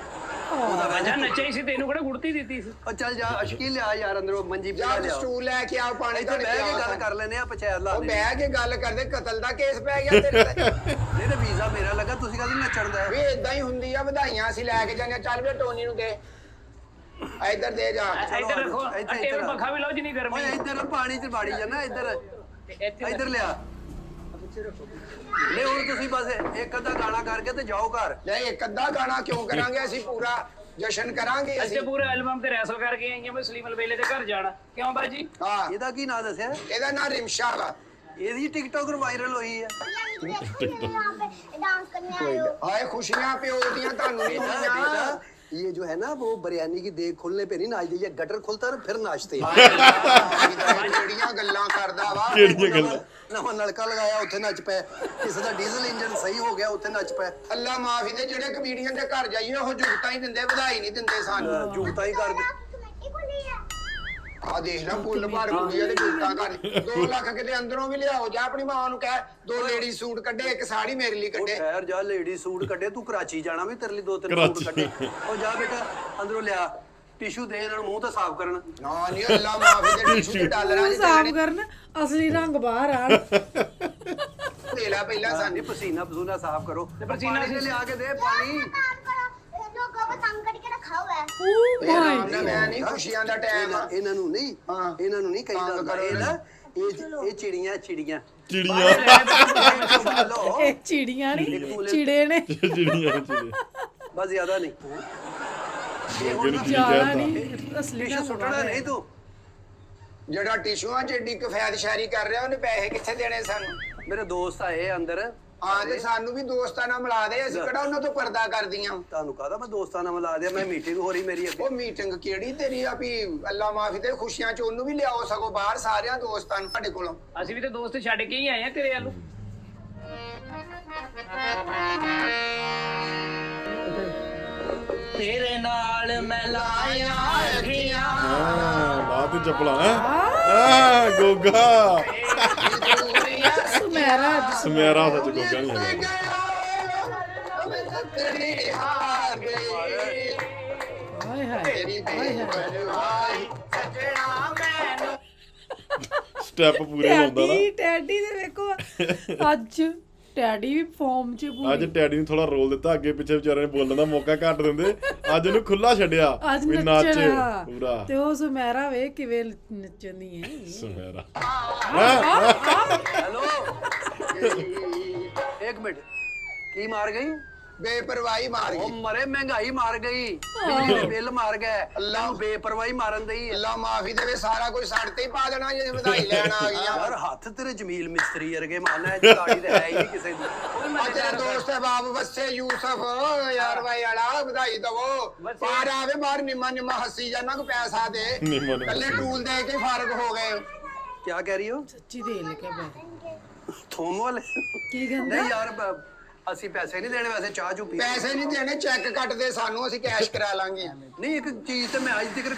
Speaker 1: ਅੱਛਾ ਨੱਚਿਆ ਹੀ ਸੀ, ਤੈਨੂੰ ਕਿਹੜਾ ਗੁੜਤੀ ਦਿੱਤੀ ਸੀ।
Speaker 2: ਉਹ ਚੱਲ ਜਾ ਅਸ਼ਕੀ ਲਿਆ ਯਾਰ, ਅੰਦਰੋਂ ਮੰਜੀ ਪਿਆ
Speaker 3: ਜਾਂ
Speaker 2: ਲਿਆ।
Speaker 3: ਸਟੂਲ ਲੈ ਕੇ ਆ, ਪਾਣੀ
Speaker 2: ਇੱਥੇ
Speaker 3: ਤੁਹਾਡੇ
Speaker 2: ਬਹਿ ਕੇ
Speaker 3: ਪਿਆਸ
Speaker 2: ਗੱਲ
Speaker 3: ਆ।
Speaker 2: ਕਰ ਲੈਨੇ ਆ ਪੰਚਾਇਤ ਲਾ
Speaker 3: ਉਹ
Speaker 2: ਦੇ।
Speaker 3: ਬਹਿ ਕੇ ਗੱਲ ਕਰਦੇ, ਕਤਲ ਦਾ ਕੇਸ ਪੈ ਗਿਆ ਤੇਰੇ ਤੇ।
Speaker 2: ਨਹੀਂ ਤੇ ਵੀਜ਼ਾ ਮੇਰਾ ਲੱਗਾ, ਤੁਸੀਂ ਕਾਹਦੀ ਨੱਚਣ ਦਾ?
Speaker 3: ਵੀ ਇਦਾਂ ਹੀ ਹੁੰਦੀ ਆ, ਵਧਾਈਆਂ ਅਸੀਂ ਲੈ ਕੇ ਜਾਂਦੇ ਆ। ਚੱਲ ਵੇ ਟੋਨੀ ਨੂੰ ਦੇ, ਇੱਧਰ ਦੇ ਜਾ।
Speaker 1: ਇੱਧਰ ਰੱਖੋ,
Speaker 2: ਇੱਥੇ
Speaker 1: ਟੇਬਲ ਪੱਖਾ ਵੀ ਲਾਓ ਜਿੰਨੀ ਗਰਮੀ
Speaker 2: ਓਏ ਇੱਧਰ ਪਾਣੀ ਚ ਬਾੜੀ ਜਾਣਾ, ਇੱਧਰ
Speaker 1: ਇੱਥੇ
Speaker 2: ਇੱਧਰ ਲਿਆ। ਨਹੀਂ ਹੁਣ ਤੁਸੀਂ ਬਸ ਇੱਕ ਅੱਧਾ ਗਾਣਾ ਕਰਕੇ ਤੇ ਜਾਓ ਘਰ।
Speaker 3: ਨਹੀਂ ਇੱਕ ਅੱਧਾ ਗਾਣਾ ਕਿਉਂ ਕਰਾਂਗੇ, ਅਸੀਂ ਪੂਰਾ ਜਸ਼ਨ ਕਰਾਂਗੇ
Speaker 1: ਅਸੀਂ
Speaker 3: ਅਸੀਂ।
Speaker 1: ਪੂਰੇ ਐਲਬਮ ਤੇ ਰੈਸਲ ਕਰਕੇ ਆਈਆਂ ਮੈਂ ਸਲੀਮ ਅਲਬੇਲੇ ਦੇ ਘਰ ਜਾਣਾ। ਕਿਉਂ ਬਾਜੀ?
Speaker 3: ਹਾਂ,
Speaker 2: ਇਹਦਾ ਕੀ ਨਾਂ ਦੱਸਿਆ?
Speaker 3: ਇਹਦਾ ਨਾਂ ਰਿਮਸ਼ਾ ਵਾ।
Speaker 2: ਇਹਦੀ ਟਿਕਟੌਕ ਵਾਇਰਲ ਹੋਈ ਹੈ।
Speaker 6: देखो ये यहाँ पे डांस करने आए हो।
Speaker 3: ਹਾਏ ਖੁਸ਼ੀਆਂ ਪਿਓ ਦੀਆਂ ਤੁਹਾਨੂੰ ਨਹੀਂ
Speaker 2: बेटा
Speaker 3: ਹੋਈਆਂ।
Speaker 2: ये जो है ना वो बिरयानी की देग खोलने पे नहीं नाचते, ये गटर खुलता है ना फिर नाचते हैं।
Speaker 3: ਜਿਹੜੀਆਂ ਗੱਲਾਂ ਕਰਦਾ ਵਾ।
Speaker 4: ਕਿਹੜੀਆਂ ਗੱਲਾਂ?
Speaker 2: ਨਵਾਂ ਨਲਕਾ ਲਗਾਇਆ ਉੱਥੇ ਨੱਚ ਪਏ, ਕਿਸੇ ਦਾ ਡੀਜ਼ਲ ਇੰਜਨ ਸਹੀ ਹੋ ਗਿਆ ਉੱਥੇ ਨੱਚ ਪਏ।
Speaker 3: ਅੱਲਾ ਮਾਫੀ ਦੇ, ਜਿਹੜੇ ਕਮੇਡੀਅਨ ਦੇ ਘਰ ਜਾਈਏ ਉਹ ਜੁਗਤਾਂ ਹੀ ਦਿੰਦੇ, ਵਧਾਈ ਨਹੀਂ ਦਿੰਦੇ ਸਾਨੂੰ।
Speaker 2: ਜੂਤਾ ਹੀ ਕਰ ਦੇ।
Speaker 6: कमेटी खोली है।
Speaker 3: ਆ ਦੇਖ ਲੈ ਫੁੱਲ ਭਰ ਹੁੰਦੀ ਆ ਤੇ ਜੁਗਤਾਂ ਕਰ। 2 ਲੱਖ ਕਿਤੇ ਅੰਦਰੋਂ ਵੀ ਲਿਆਓ, ਜਾ ਆਪਣੀ ਮਾਂ ਨੂੰ ਕਹਿ 2 ਲੇਡੀ ਸੂਟ ਕੱਢੇ, ਇੱਕ ਸਾੜੀ ਮੇਰੇ ਲਈ
Speaker 2: ਉਹ
Speaker 3: ਕੱਢੇ।
Speaker 2: ਠਹਿਰ ਜਾ, ਲੇਡੀ ਸੂਟ ਕੱਢੇ, ਤੂੰ ਕਰਾਚੀ ਜਾਣਾ ਵੀ ਤੇਰੇ ਲਈ 2-3 ਸੂਟ ਕੱਢੇ। ਉਹ ਜਾ ਬੇਟਾ ਅੰਦਰੋਂ ਲਿਆ ਟਿਸ਼ੂ ਦੇ, ਇਹਨਾਂ ਨੂੰ ਮੂੰਹ ਤਾਂ ਸਾਫ਼ ਕਰਨ।
Speaker 3: ਨਾ ਨਹੀਂ ਅੱਲਾ ਮਾਫੀ ਦੇ, ਟਿਸ਼ੂ ਤੇ ਡਾਲਰਾਂ ਚ
Speaker 5: ਸਾਫ਼
Speaker 3: ਦੇਣੇ।
Speaker 5: ਕਰਨ, ਅਸਲੀ ਰੰਗ ਬਾਹਰ ਆਣ।
Speaker 3: ਦੇ ਲੈ ਪਹਿਲਾਂ
Speaker 2: ਨਹੀਂ
Speaker 3: ਸਾਨੂੰ।
Speaker 2: ਪਸੀਨਾ ਪਸੂਨਾ ਸਾਫ਼ ਕਰੋ।
Speaker 1: ਪਸੀਨਾ
Speaker 2: ਪਾਣੀ ਤੇ ਲਿਆ ਕੇ ਦੇ ਪਾਣੀ।
Speaker 6: काम करो, लोगों को तंग करके रखा हुआ है।
Speaker 5: ਓ ਮਾਈ
Speaker 3: ਨਾ ਮੈਂ ਨਹੀਂ, ਖੁਸ਼ੀਆਂ ਦਾ ਟਾਈਮ ਆ।
Speaker 2: ਇਹਨਾਂ ਨੂੰ ਨਹੀਂ,
Speaker 3: ਹਾਂ।
Speaker 2: ਇਹਨਾਂ ਨੂੰ ਨਹੀਂ ਕਹੀਦਾ
Speaker 3: ਤੰਗ
Speaker 2: ਹੁੰਦਾ।
Speaker 3: ਕਰੋ
Speaker 2: ਇਹ ਨਾ ਇਹ ਚਿੜੀਆਂ
Speaker 4: ਚਿੜੀਆਂ
Speaker 2: ਲੋ
Speaker 5: ਇਹ ਚਿੜੀਆਂ ਨਹੀਂ ਚਿੜੇ ਨੇ।
Speaker 4: ਚਿੜੀਆਂ
Speaker 2: ਬਸ ਜ਼ਿਆਦਾ ਨਹੀਂ। ਇਹ ਹੁਣ ਨਾ
Speaker 5: ਜ਼ਿਆਦਾ ਨਹੀਂ, ਅਸਲੀ
Speaker 2: ਟਿਸ਼ੂ
Speaker 5: ਰੰਗ
Speaker 2: ਸੁੱਟਣਾ
Speaker 5: ਬਾਹਰ
Speaker 2: ਨਹੀਂ ਤੂੰ।
Speaker 3: ਜਿਹੜਾ ਟਿਸ਼ੂਆਂ ਚ ਏਡੀ ਕਫੈਦ ਸ਼ਾਇਰੀ ਕਰ ਰਿਹਾ, ਉਹਨੇ ਪੈਸੇ ਕਿੱਥੇ ਦੇਣੇ ਸਾਨੂੰ?
Speaker 2: ਮੇਰੇ ਦੋਸਤ ਆਏ ਅੰਦਰ।
Speaker 3: ਹਾਂ ਤੇ ਸਾਨੂੰ ਵੀ ਦੋਸਤਾਂ ਨਾਲ ਮਿਲਾ ਦੇ, ਅਸੀਂ ਕਿਹੜਾ ਉਹਨਾਂ ਤੋਂ ਪਰਦਾ ਕਰਦੀਆਂ।
Speaker 2: ਤੁਹਾਨੂੰ ਕਹਦਾ ਮੈਂ ਦੋਸਤਾਂ ਨਾਲ ਮਿਲਾ ਦਿਆ, ਮੈਂ ਮੀਟਿੰਗ ਹੋ ਰਹੀ ਮੇਰੀ ਅੱਗੇ।
Speaker 3: ਉਹ ਮੀਟਿੰਗ ਕਿਹੜੀ ਤੇਰੀ ਆ ਵੀ ਅੱਲਾ ਮਾਫੀ ਦੇ, ਖੁਸ਼ੀਆਂ ਚ ਉਹਨੂੰ ਵੀ ਲਿਆਓ ਸਗੋਂ ਬਾਹਰ, ਸਾਰਿਆਂ ਦੋਸਤਾਂ ਨੂੰ ਸਾਡੇ ਕੋਲੋਂ।
Speaker 1: ਅਸੀਂ ਵੀ ਤੇ ਦੋਸਤ ਛੱਡ ਕੇ ਹੀ ਆਏ ਆ ਤੇਰੇ ਵੱਲ।
Speaker 7: ਤੇਰੇ ਨਾਲ ਮੈਂ ਲਾਇਆ ਅੱਖੀਆਂ।
Speaker 4: ਬਾਤ ਤੇ ਚੱਪਲਾਂ ਹੈ। ਗੋਗਾ
Speaker 5: ਸੁਮੇਰਾ ਅੱਜ
Speaker 4: ਸਮੈਰਾ ਸੱਚ ਗੋਗਾ ਨਹੀਂ ਹੈਗਾ।
Speaker 3: ਤੇਰੀ ਹਾਰ ਗਈ
Speaker 5: ਹਾਏ ਹਾਏ
Speaker 3: ਤੇਰੀ ਬੇਪਰਵਾਹੀ ਸੱਜਣਾ ਮੈਨੂੰ
Speaker 4: ਸਟੈਪ ਪੂਰੇ ਲਾਉਂਦਾ ਨਾ
Speaker 5: ਟੈਡੀ ਦੇ ਵੇਖੋ ਅੱਜ ਟੈਡੀ ਵੀ ਫਾਰਮ 'ਚ ਪੂਰੀ
Speaker 4: ਅੱਜ ਟੈਡੀ ਨੂੰ ਥੋੜਾ ਰੋਲ ਦਿੱਤਾ ਅੱਗੇ ਪਿੱਛੇ ਵਿਚਾਰੇ ਨੂੰ ਬੋਲਣ ਦਾ ਮੌਕਾ ਘੱਟ ਦਿੰਦੇ ਅੱਜ ਇਹਨੂੰ ਖੁੱਲਾ ਛੱਡਿਆ
Speaker 5: ਅੱਜ
Speaker 4: ਵੀ ਨੱਚ
Speaker 5: ਨੱਚਣਾ
Speaker 4: ਪੂਰਾ
Speaker 5: ਤੇ ਉਹ ਸੁਮੈਰਾ ਵੇ ਕਿਵੇਂ ਨੱਚਦੀ ਹੈ
Speaker 4: ਸੁਮੇਰਾ
Speaker 2: ਹੈਲੋ ਇੱਕ ਮਿੰਟ ਕੀ ਮਾਰ ਗਈ
Speaker 3: ਬੇਪਰਵਾਹੀ ਮਾਰ
Speaker 2: ਉਹ
Speaker 3: ਗਈ
Speaker 2: ਮਰੇ ਮਹਿੰਗਾਈ ਮਾਰ ਗਈ ਬਿਜਲੀ ਦੇ ਬਿੱਲ ਮਾਰ ਗਏ ਅੱਲਾ ਬੇਪਰਵਾਹੀ ਮਾਰਨ ਦਈ
Speaker 3: ਅੱਲਾ ਮਾਫੀ ਦੇਵੇ ਸਾਰਾ ਕੁਝ ਸਾਡੇ ਤੇ ਹੀ ਪਾ ਦੇਣਾ ਜੇ ਵਧਾਈ ਲੈਣ ਆ ਗਈਆਂ
Speaker 2: ਯਾਰ ਹੱਥ ਤੇਰੇ ਜਮੀਲ ਮਿਸਤਰੀ ਵਰਗੇ ਮਾਨਾ ਇਹ ਦਾੜੀ ਤੇ ਹੈ ਹੀ ਨਹੀਂ ਕਿਸੇ ਦੀ
Speaker 3: ਆ ਤੇਰਾ ਦੋਸਤ ਹੈ ਬਾਬ ਵਸੇ ਯੂਸਫ ਯਾਰ ਭਾਈ ਵਾਲਾ ਵਧਾਈ ਦਵੋ ਬਾਹਰ ਆਵੇ ਬਾਹਰ ਨਿਮਾ ਹੱਸੀ ਜਾਨਾ ਕੋ ਪੈਸਾ ਦੇ
Speaker 4: ਨਿੰਮਾ ਨਿੰਮਾ
Speaker 3: ਕੱਲੇ ਟੂਲ ਦੇ ਕੇ ਫਾਰਗ ਹੋ ਗਏ
Speaker 2: ਕੀ ਕਹਿ ਰਹੀ ਹੋ
Speaker 5: ਸੱਚੀ ਦੇ ਲਿਖਿਆ ਬੈ
Speaker 2: ਥੋਮ ਵਾਲੇ
Speaker 5: ਕੀ ਕਹਿੰਦਾ
Speaker 2: ਨਹੀਂ ਯਾਰ ਅਸੀਂ ਪੈਸੇ ਨਹੀਂ ਦੇਣੇ ਵੈਸੇ ਚਾਹ ਚੂ ਪੀ
Speaker 3: ਪੈਸੇ ਨਹੀਂ ਦੇਣੇ ਚੈੱਕ ਕੱਟ ਦੇ ਸਾਨੂੰ ਅਸੀਂ ਕੈਸ਼ ਕਰਾ ਲਾਂਗੇ
Speaker 2: ਨਹੀਂ ਇੱਕ ਚੀਜ਼ ਤੇ ਮੈਂ ਅੱਜ ਤੱਕ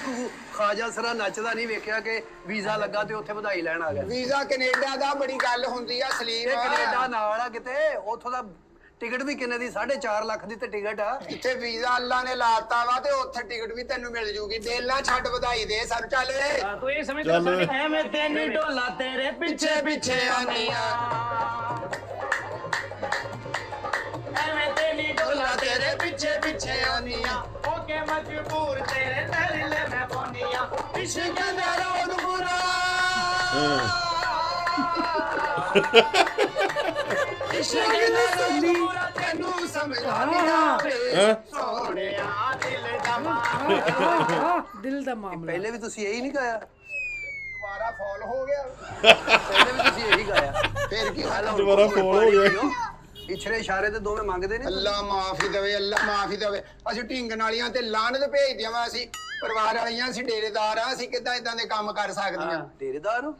Speaker 2: ਖਾਜਾ ਸਰਾ ਨੱਚਦਾ ਨਹੀਂ ਵੇਖਿਆ ਕਿ ਵੀਜ਼ਾ ਲੱਗਾ ਤੇ ਉੱਥੇ ਵਧਾਈ ਲੈਣ ਆ ਗਿਆ
Speaker 3: ਵੀਜ਼ਾ ਕੈਨੇਡਾ ਦਾ ਬੜੀ ਗੱਲ ਹੁੰਦੀ ਆ ਸਲੀਮ
Speaker 2: ਇਹ ਕੈਨੇਡਾ ਨਾਲ ਆ ਕਿਤੇ ਉੱਥੋਂ ਦਾ ਟਿਕਟ ਵੀ ਕਿੰਨੇ ਦੀ 4.5 ਲੱਖ ਦੀ ਤੇ ਟਿਕਟ ਆ
Speaker 3: ਇੱਥੇ ਵੀਜ਼ਾ ਅੱਲਾ ਨੇ ਲਾਤਾ ਵਾ ਤੇ ਉੱਥੇ ਟਿਕਟ ਵੀ ਤੈਨੂੰ ਮਿਲ ਜੂਗੀ ਦੇਲਾ ਛੱਡ ਵਧਾਈ ਦੇ ਸਾਨੂੰ ਚੱਲ ਵੇ
Speaker 1: ਤੂੰ ਇਹ ਸਮਝ
Speaker 4: ਚੱਲ
Speaker 7: ਐਵੇਂ ਤੈਨੂੰ ਢੋਲਾ ਤੇਰੇ ਪਿੱਛੇ ਪਿੱਛੇ ਆਨੀਆਂ ਐਵੇਂ ਤੈਨੂੰ ਢੋਲਾ ਤੇਰੇ ਪਿੱਛੇ ਪਿੱਛੇ ਆਨੀਆਂ ਹੋ ਕੇ ਮਜਬੂਰ ਤੇਰੇ ਤੇਰੇ ਮੈਂ ਪਾਉਣੀਆਂ ਇਸ਼ਕ ਦਾ ਰੋਗ ਬੁਰਾ ਇਸ਼ਕ ਦਾ ਰੋਗ ਬੁਰਾ ਤੈਨੂੰ ਸਮਝਾ ਨਹੀਂ ਆਵੇ ਸੋਹਣਿਆ ਦਿਲ ਦਾ ਮਾਂ
Speaker 5: ਦਿਲ ਦਾ ਮਾਮਲਾ
Speaker 2: ਪਹਿਲੇ ਵੀ ਤੁਸੀਂ ਇਹੀ ਨਹੀਂ ਗਾਇਆ
Speaker 3: ਦੁਬਾਰਾ ਫਾਲ ਹੋ ਗਿਆ
Speaker 2: ਪਹਿਲੇ ਵੀ ਤੁਸੀਂ ਇਹੀ ਗਾਇਆ
Speaker 3: ਫਿਰ ਕੀ ਹਾਲ
Speaker 4: ਦੁਬਾਰਾ ਫੋਨ ਹੋ ਗਿਆ
Speaker 2: ਇਛਰੇ ਇਸ਼ਾਰੇ ਤੇ ਦੋਵੇਂ ਮੰਗਦੇ ਨੇ
Speaker 3: ਅੱਲਾ ਮਾਫੀ ਦੇਵੇ ਅੱਲਾ ਮਾਫੀ ਦੇਵੇ ਅਸੀਂ ਢਿੰਗਣ ਵਾਲੀਆਂ ਤੇ ਲਾਨਤ ਭੇਜਦੀਆਂ ਵਾ ਅਸੀਂ ਪਰਿਵਾਰ ਵਾਲੀਆਂ ਅਸੀਂ ਡੇਰੇਦਾਰ ਆ ਅਸੀਂ ਕਿੱਦਾਂ ਇਦਾਂ ਦੇ ਕੰਮ ਕਰ ਸਕਦੀਆਂ
Speaker 2: ਡੇਰੇਦਾਰ ਹੋ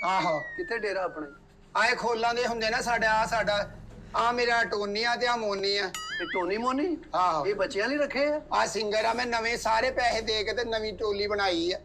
Speaker 3: ਆਹੋ
Speaker 2: ਕਿੱਥੇ ਡੇਰਾ ਆਪਣੇ
Speaker 3: ਆਏ ਖੋਲਾਂ ਦੇ ਹੁੰਦੇ ਨਾ ਸਾਡਾ ਆ ਮੇਰਾ ਟੋਨੀਆ ਤੇ ਆ ਮੋਨੀ ਆ
Speaker 2: ਇਹ ਟੋਨੀ ਮੋਨੀ
Speaker 3: ਆਹੋ
Speaker 2: ਇਹ ਬੱਚਿਆਂ ਲਈ ਰੱਖੇ ਆ
Speaker 3: ਆ ਸਿੰਗਰ ਆ ਮੈਂ ਨਵੇਂ ਸਾਰੇ ਪੈਸੇ ਦੇ ਕੇ ਤੇ ਨਵੀਂ ਟੋਲੀ ਬਣਾਈ ਆ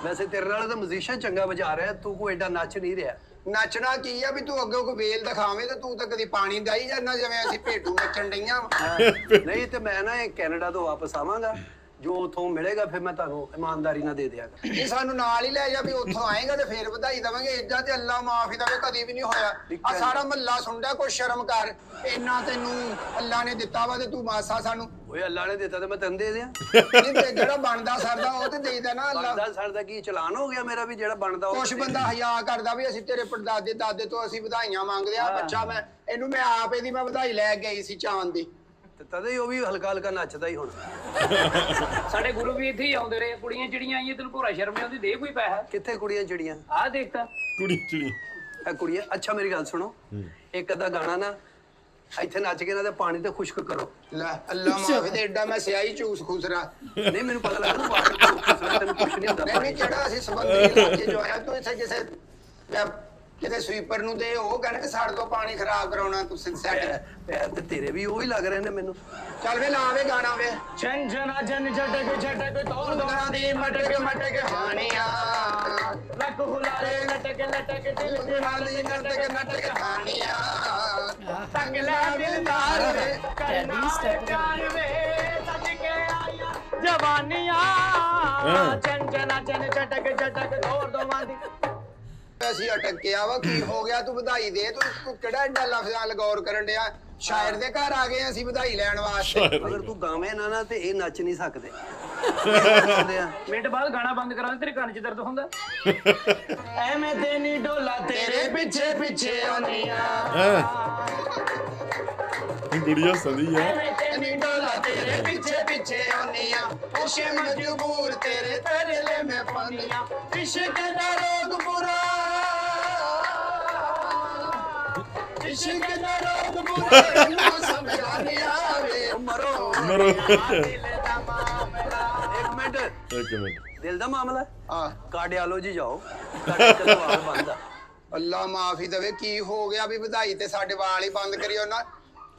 Speaker 2: ਵੈਸੇ ਤੇਰੇ ਨਾਲ ਤਾਂ ਮਿਊਜ਼ੀਸ਼ੀਅਨ ਚੰਗਾ ਵਜਾ ਰਿਹਾ ਤੂੰ ਕੋਈ ਐਡਾ ਨੱਚ ਨਹੀਂ ਰਿਹਾ
Speaker 3: ਨੱਚਣਾ ਕੀ ਆ ਵੀ ਤੂੰ ਅੱਗੇ ਕੋਈ ਵੇਲ ਦਿਖਾਵੇਂ ਤੇ ਤੂੰ ਤਾਂ ਕਦੀ ਪਾਣੀ ਡਾਈ ਜਾਂਦਾ ਜਿਵੇਂ ਅਸੀਂ ਭੇਡੂ ਨੱਚਣ ਡਈਆਂ ਵਾਂ।
Speaker 2: ਨਹੀਂ ਤੇ ਮੈਂ ਨਾ ਇਹ ਕੈਨੇਡਾ ਤੋਂ ਵਾਪਸ ਆਵਾਂਗਾ ਜੋ ਉਥੋਂ ਮਿਲੇਗਾ ਫਿਰ ਮੈਂ ਤੁਹਾਨੂੰ ਇਮਾਨਦਾਰੀ ਨਾਲ ਦੇ ਦਿਆਂਗਾ
Speaker 3: ਇਹ ਸਾਨੂੰ ਨਾਲ ਹੀ ਲੈ ਜਾ ਵੀ ਉੱਥੋਂ ਆਏਗਾ ਤੇ ਫੇਰ ਵਧਾਈ ਦਵਾਂਗੇ ਇੱਦਾਂ ਤੇ ਅੱਲਾ ਮਾਫੀ ਦੇਵੇ ਕਦੀ ਵੀ ਨਹੀਂ ਹੋਇਆ ਆ ਸਾਰਾ ਮਹੱਲਾ ਸੁਣਦਾ ਕੋਈ ਸ਼ਰਮ ਕਰ ਇੰਨਾ ਤੈਨੂੰ ਅੱਲਾ ਨੇ ਦਿੱਤਾ ਵਾ ਤੇ ਤੂੰ ਮਾਸਾ ਸਾਨੂੰ
Speaker 2: ਓਏ ਅੱਲਾ ਨੇ ਦਿੱਤਾ ਤੇ ਮੈਂ ਤੈਨੂੰ ਦੇ ਦਿਆਂ
Speaker 3: ਨਹੀਂ ਤੇ ਜਿਹੜਾ ਬਣਦਾ ਸਰਦਾ ਉਹ ਤੇ ਦੇਈਦਾ ਨਾ ਅੱਲਾ
Speaker 2: ਬਣਦਾ ਸਰਦਾ ਕੀ ਚਲਾਨ ਹੋ ਗਿਆ ਮੇਰਾ ਵੀ ਜਿਹੜਾ ਬਣਦਾ ਉਹ
Speaker 3: ਕੁਛ ਬੰਦਾ ਹਯਾ ਕਰਦਾ ਵੀ ਅਸੀਂ ਤੇਰੇ ਪੜਦਾਦੇ ਦਾਦੇ ਤੋਂ ਅਸੀਂ ਵਧਾਈਆਂ ਮੰਗਦੇ ਆ ਬੱਚਾ ਮੈਂ ਇਹਨੂੰ ਮੈਂ ਆਪ ਇਹਦੀ ਮੈਂ ਵਧਾਈ ਲੈ ਗਈ ਸੀ ਚਾਂਦ ਦੀ
Speaker 2: ਤੇ ਤਦੇ ਹੀ ਉਹ ਵੀ ਹਲਕਾ ਹਲਕਾ ਨੱਚਦਾ ਹੀ ਹੁਣ
Speaker 1: ਸਾਡੇ ਗੁਰੂ ਵੀ ਇੱਥੇ ਹੀ ਆਉਂਦੇ ਰਹੇ ਕੁੜੀਆਂ ਚਿੜੀਆਂ ਆਈਆਂ ਤੈਨੂੰ ਭੋਰਾ ਸ਼ਰਮ ਨਹੀਂ ਆਉਂਦੀ ਦੇ ਕੋਈ ਪੈਸਾ
Speaker 2: ਕਿੱਥੇ ਕੁੜੀਆਂ ਚਿੜੀਆਂ
Speaker 1: ਆਹ ਦੇਖ ਤਾਂ
Speaker 4: ਕੁੜੀ ਚਿੜੀ
Speaker 2: ਇਹ ਕੁੜੀਆਂ ਅੱਛਾ ਮੇਰੀ ਗੱਲ ਸੁਣੋ ਇੱਕ ਅੱਧਾ ਗਾਣਾ ਨਾ ਇੱਥੇ ਨੱਚ ਕੇ ਨਾ ਤੇ ਪਾਣੀ ਤੇ ਖੁਸ਼ਕ ਕਰੋ
Speaker 3: ਲੈ ਅੱਲਾ ਮਾਫੀ ਦੇ ਏਡਾ ਮੈਂ ਸਿਆਹੀ ਚੂਸ ਖੁਸਰਾ
Speaker 2: ਨਹੀਂ ਮੈਨੂੰ ਪਤਾ ਲੱਗਦਾ ਪਾਣੀ ਤੇ ਖੁਸ਼ਕ ਤੈਨੂੰ ਕੁਛ ਨਹੀਂ ਹੁੰਦਾ
Speaker 3: ਨਹੀਂ ਜਿਹੜਾ ਅਸੀਂ ਸੰਬੰਧੀ ਇਲਾਕੇ ਜੋ ਆਇਆ ਤੂੰ ਇੱਥੇ ਕਿਸੇ ਕਿਤੇ ਸਵੀਪਰ ਨੂੰ ਦੇ ਉਹ ਕਹਿੰਦੇ ਸਾਡੇ ਤੋਂ ਪਾਣੀ ਖਰਾਬ ਕਰਾਉਣਾ ਤੁਸੀਂ ਸੈੱਟ
Speaker 2: ਪੈਰ ਤੇ ਤੇਰੇ ਵੀ ਉਹੀ ਲੱਗ ਰਹੇ ਨੇ ਮੈਨੂੰ
Speaker 3: ਚੱਲ ਵੇ ਲਾਵੇ ਗਾਣਾ ਵੇ
Speaker 7: ਛੰਝਣਾ ਜਨ ਝਟਕ ਤੋੜ ਦੋਣਾ ਦੀ ਮਟਕ ਹਾਨੀਆਂ ਲੱਕ ਹੁਲਾਰੇ ਲਟਕ ਦਿਲ ਦੀ ਹਾਲੀ ਨਟਕ ਹਾਨੀਆਂ ਤੰਗ ਲੈ ਦਿਲਦਾਰ ਵੇ ਕਰਨਾ ਪਿਆਰ ਵੇ ਸੱਜ ਕੇ ਆਇਆ ਜਵਾਨੀਆਂ ਛੰਝਣਾ ਜਨ ਝਟਕ ਤੋੜ ਦੋਣਾ ਦੀ
Speaker 3: ਅਸੀਂ ਅਟਕਿਆ ਵਾ ਕੀ ਹੋ ਗਿਆ ਤੂੰ ਵਧਾਈ ਦੇ ਤੂੰ ਕਿਹੜਾ ਏਡਾ ਲਫ਼ਜ਼ਾਂ ਲਗੌਰ ਕਰਨ ਡਿਆ ਸ਼ਾਇਰ ਦੇ ਘਰ ਆ ਗਏ ਅਸੀਂ ਵਧਾਈ ਲੈਣ ਵਾਸਤੇ
Speaker 2: ਅਗਰ ਤੂੰ ਗਾਵੇਂ ਨਾ ਤੇ ਇਹ ਨੱਚ ਨਹੀਂ ਸਕਦੇ
Speaker 1: ਮਿੰਟ ਬਾਅਦ ਗਾਣਾ ਬੰਦ ਕਰਾਂ ਤੇਰੇ ਕੰਨ 'ਚ ਦਰਦ ਹੁੰਦਾ
Speaker 7: ਐਵੇਂ ਤੇ ਨੀ ਡੋਲਾ ਤੇਰੇ ਪਿੱਛੇ ਪਿੱਛੇ ਆਉਂਦੀਆਂ
Speaker 4: ਗੁੜੀਆ ਸੰਦੀ ਆ
Speaker 7: ਐਵੇਂ ਤੇ ਨੀ ਡੋਲਾ ਤੇਰੇ ਪਿੱਛੇ ਪਿੱਛੇ ਆਉਂਦੀਆਂ ਉਸ਼ੇ ਮਜਬੂਰ ਤੇਰੇ ਤੇਰੇ ਲੈ ਮੈਂ ਪਾਉਂਦੀਆਂ ਇਸ਼ਕ ਦਾ ਰੋਗ ਬੁਰਾ ਇਸ਼ਕ ਦਾ ਰੋਗ ਬੁਰਾ ਤੈਨੂੰ ਸਮਝਾ ਨਹੀਂ ਆਵੇ
Speaker 2: ਮਰੋ
Speaker 4: ਮਰੋ
Speaker 7: ਦਿਲ ਦਾ ਮਾਮਲਾ
Speaker 2: ਇੱਕ ਮਿੰਟ ਦਿਲ ਦਾ ਮਾਮਲਾ
Speaker 3: ਹਾਂ
Speaker 2: ਕਾਰਡੀਓਲੋਜੀ ਜਾਓ ਤੁਹਾਡਾ ਚਲਵਾਲ ਬੰਦ ਆ
Speaker 3: ਅੱਲਾ ਮਾਫੀ ਦੇਵੇ ਕੀ ਹੋ ਗਿਆ ਵੀ ਵਧਾਈ ਤੇ ਸਾਡੇ ਵਾਲ ਹੀ ਬੰਦ ਕਰਿਓ ਨਾ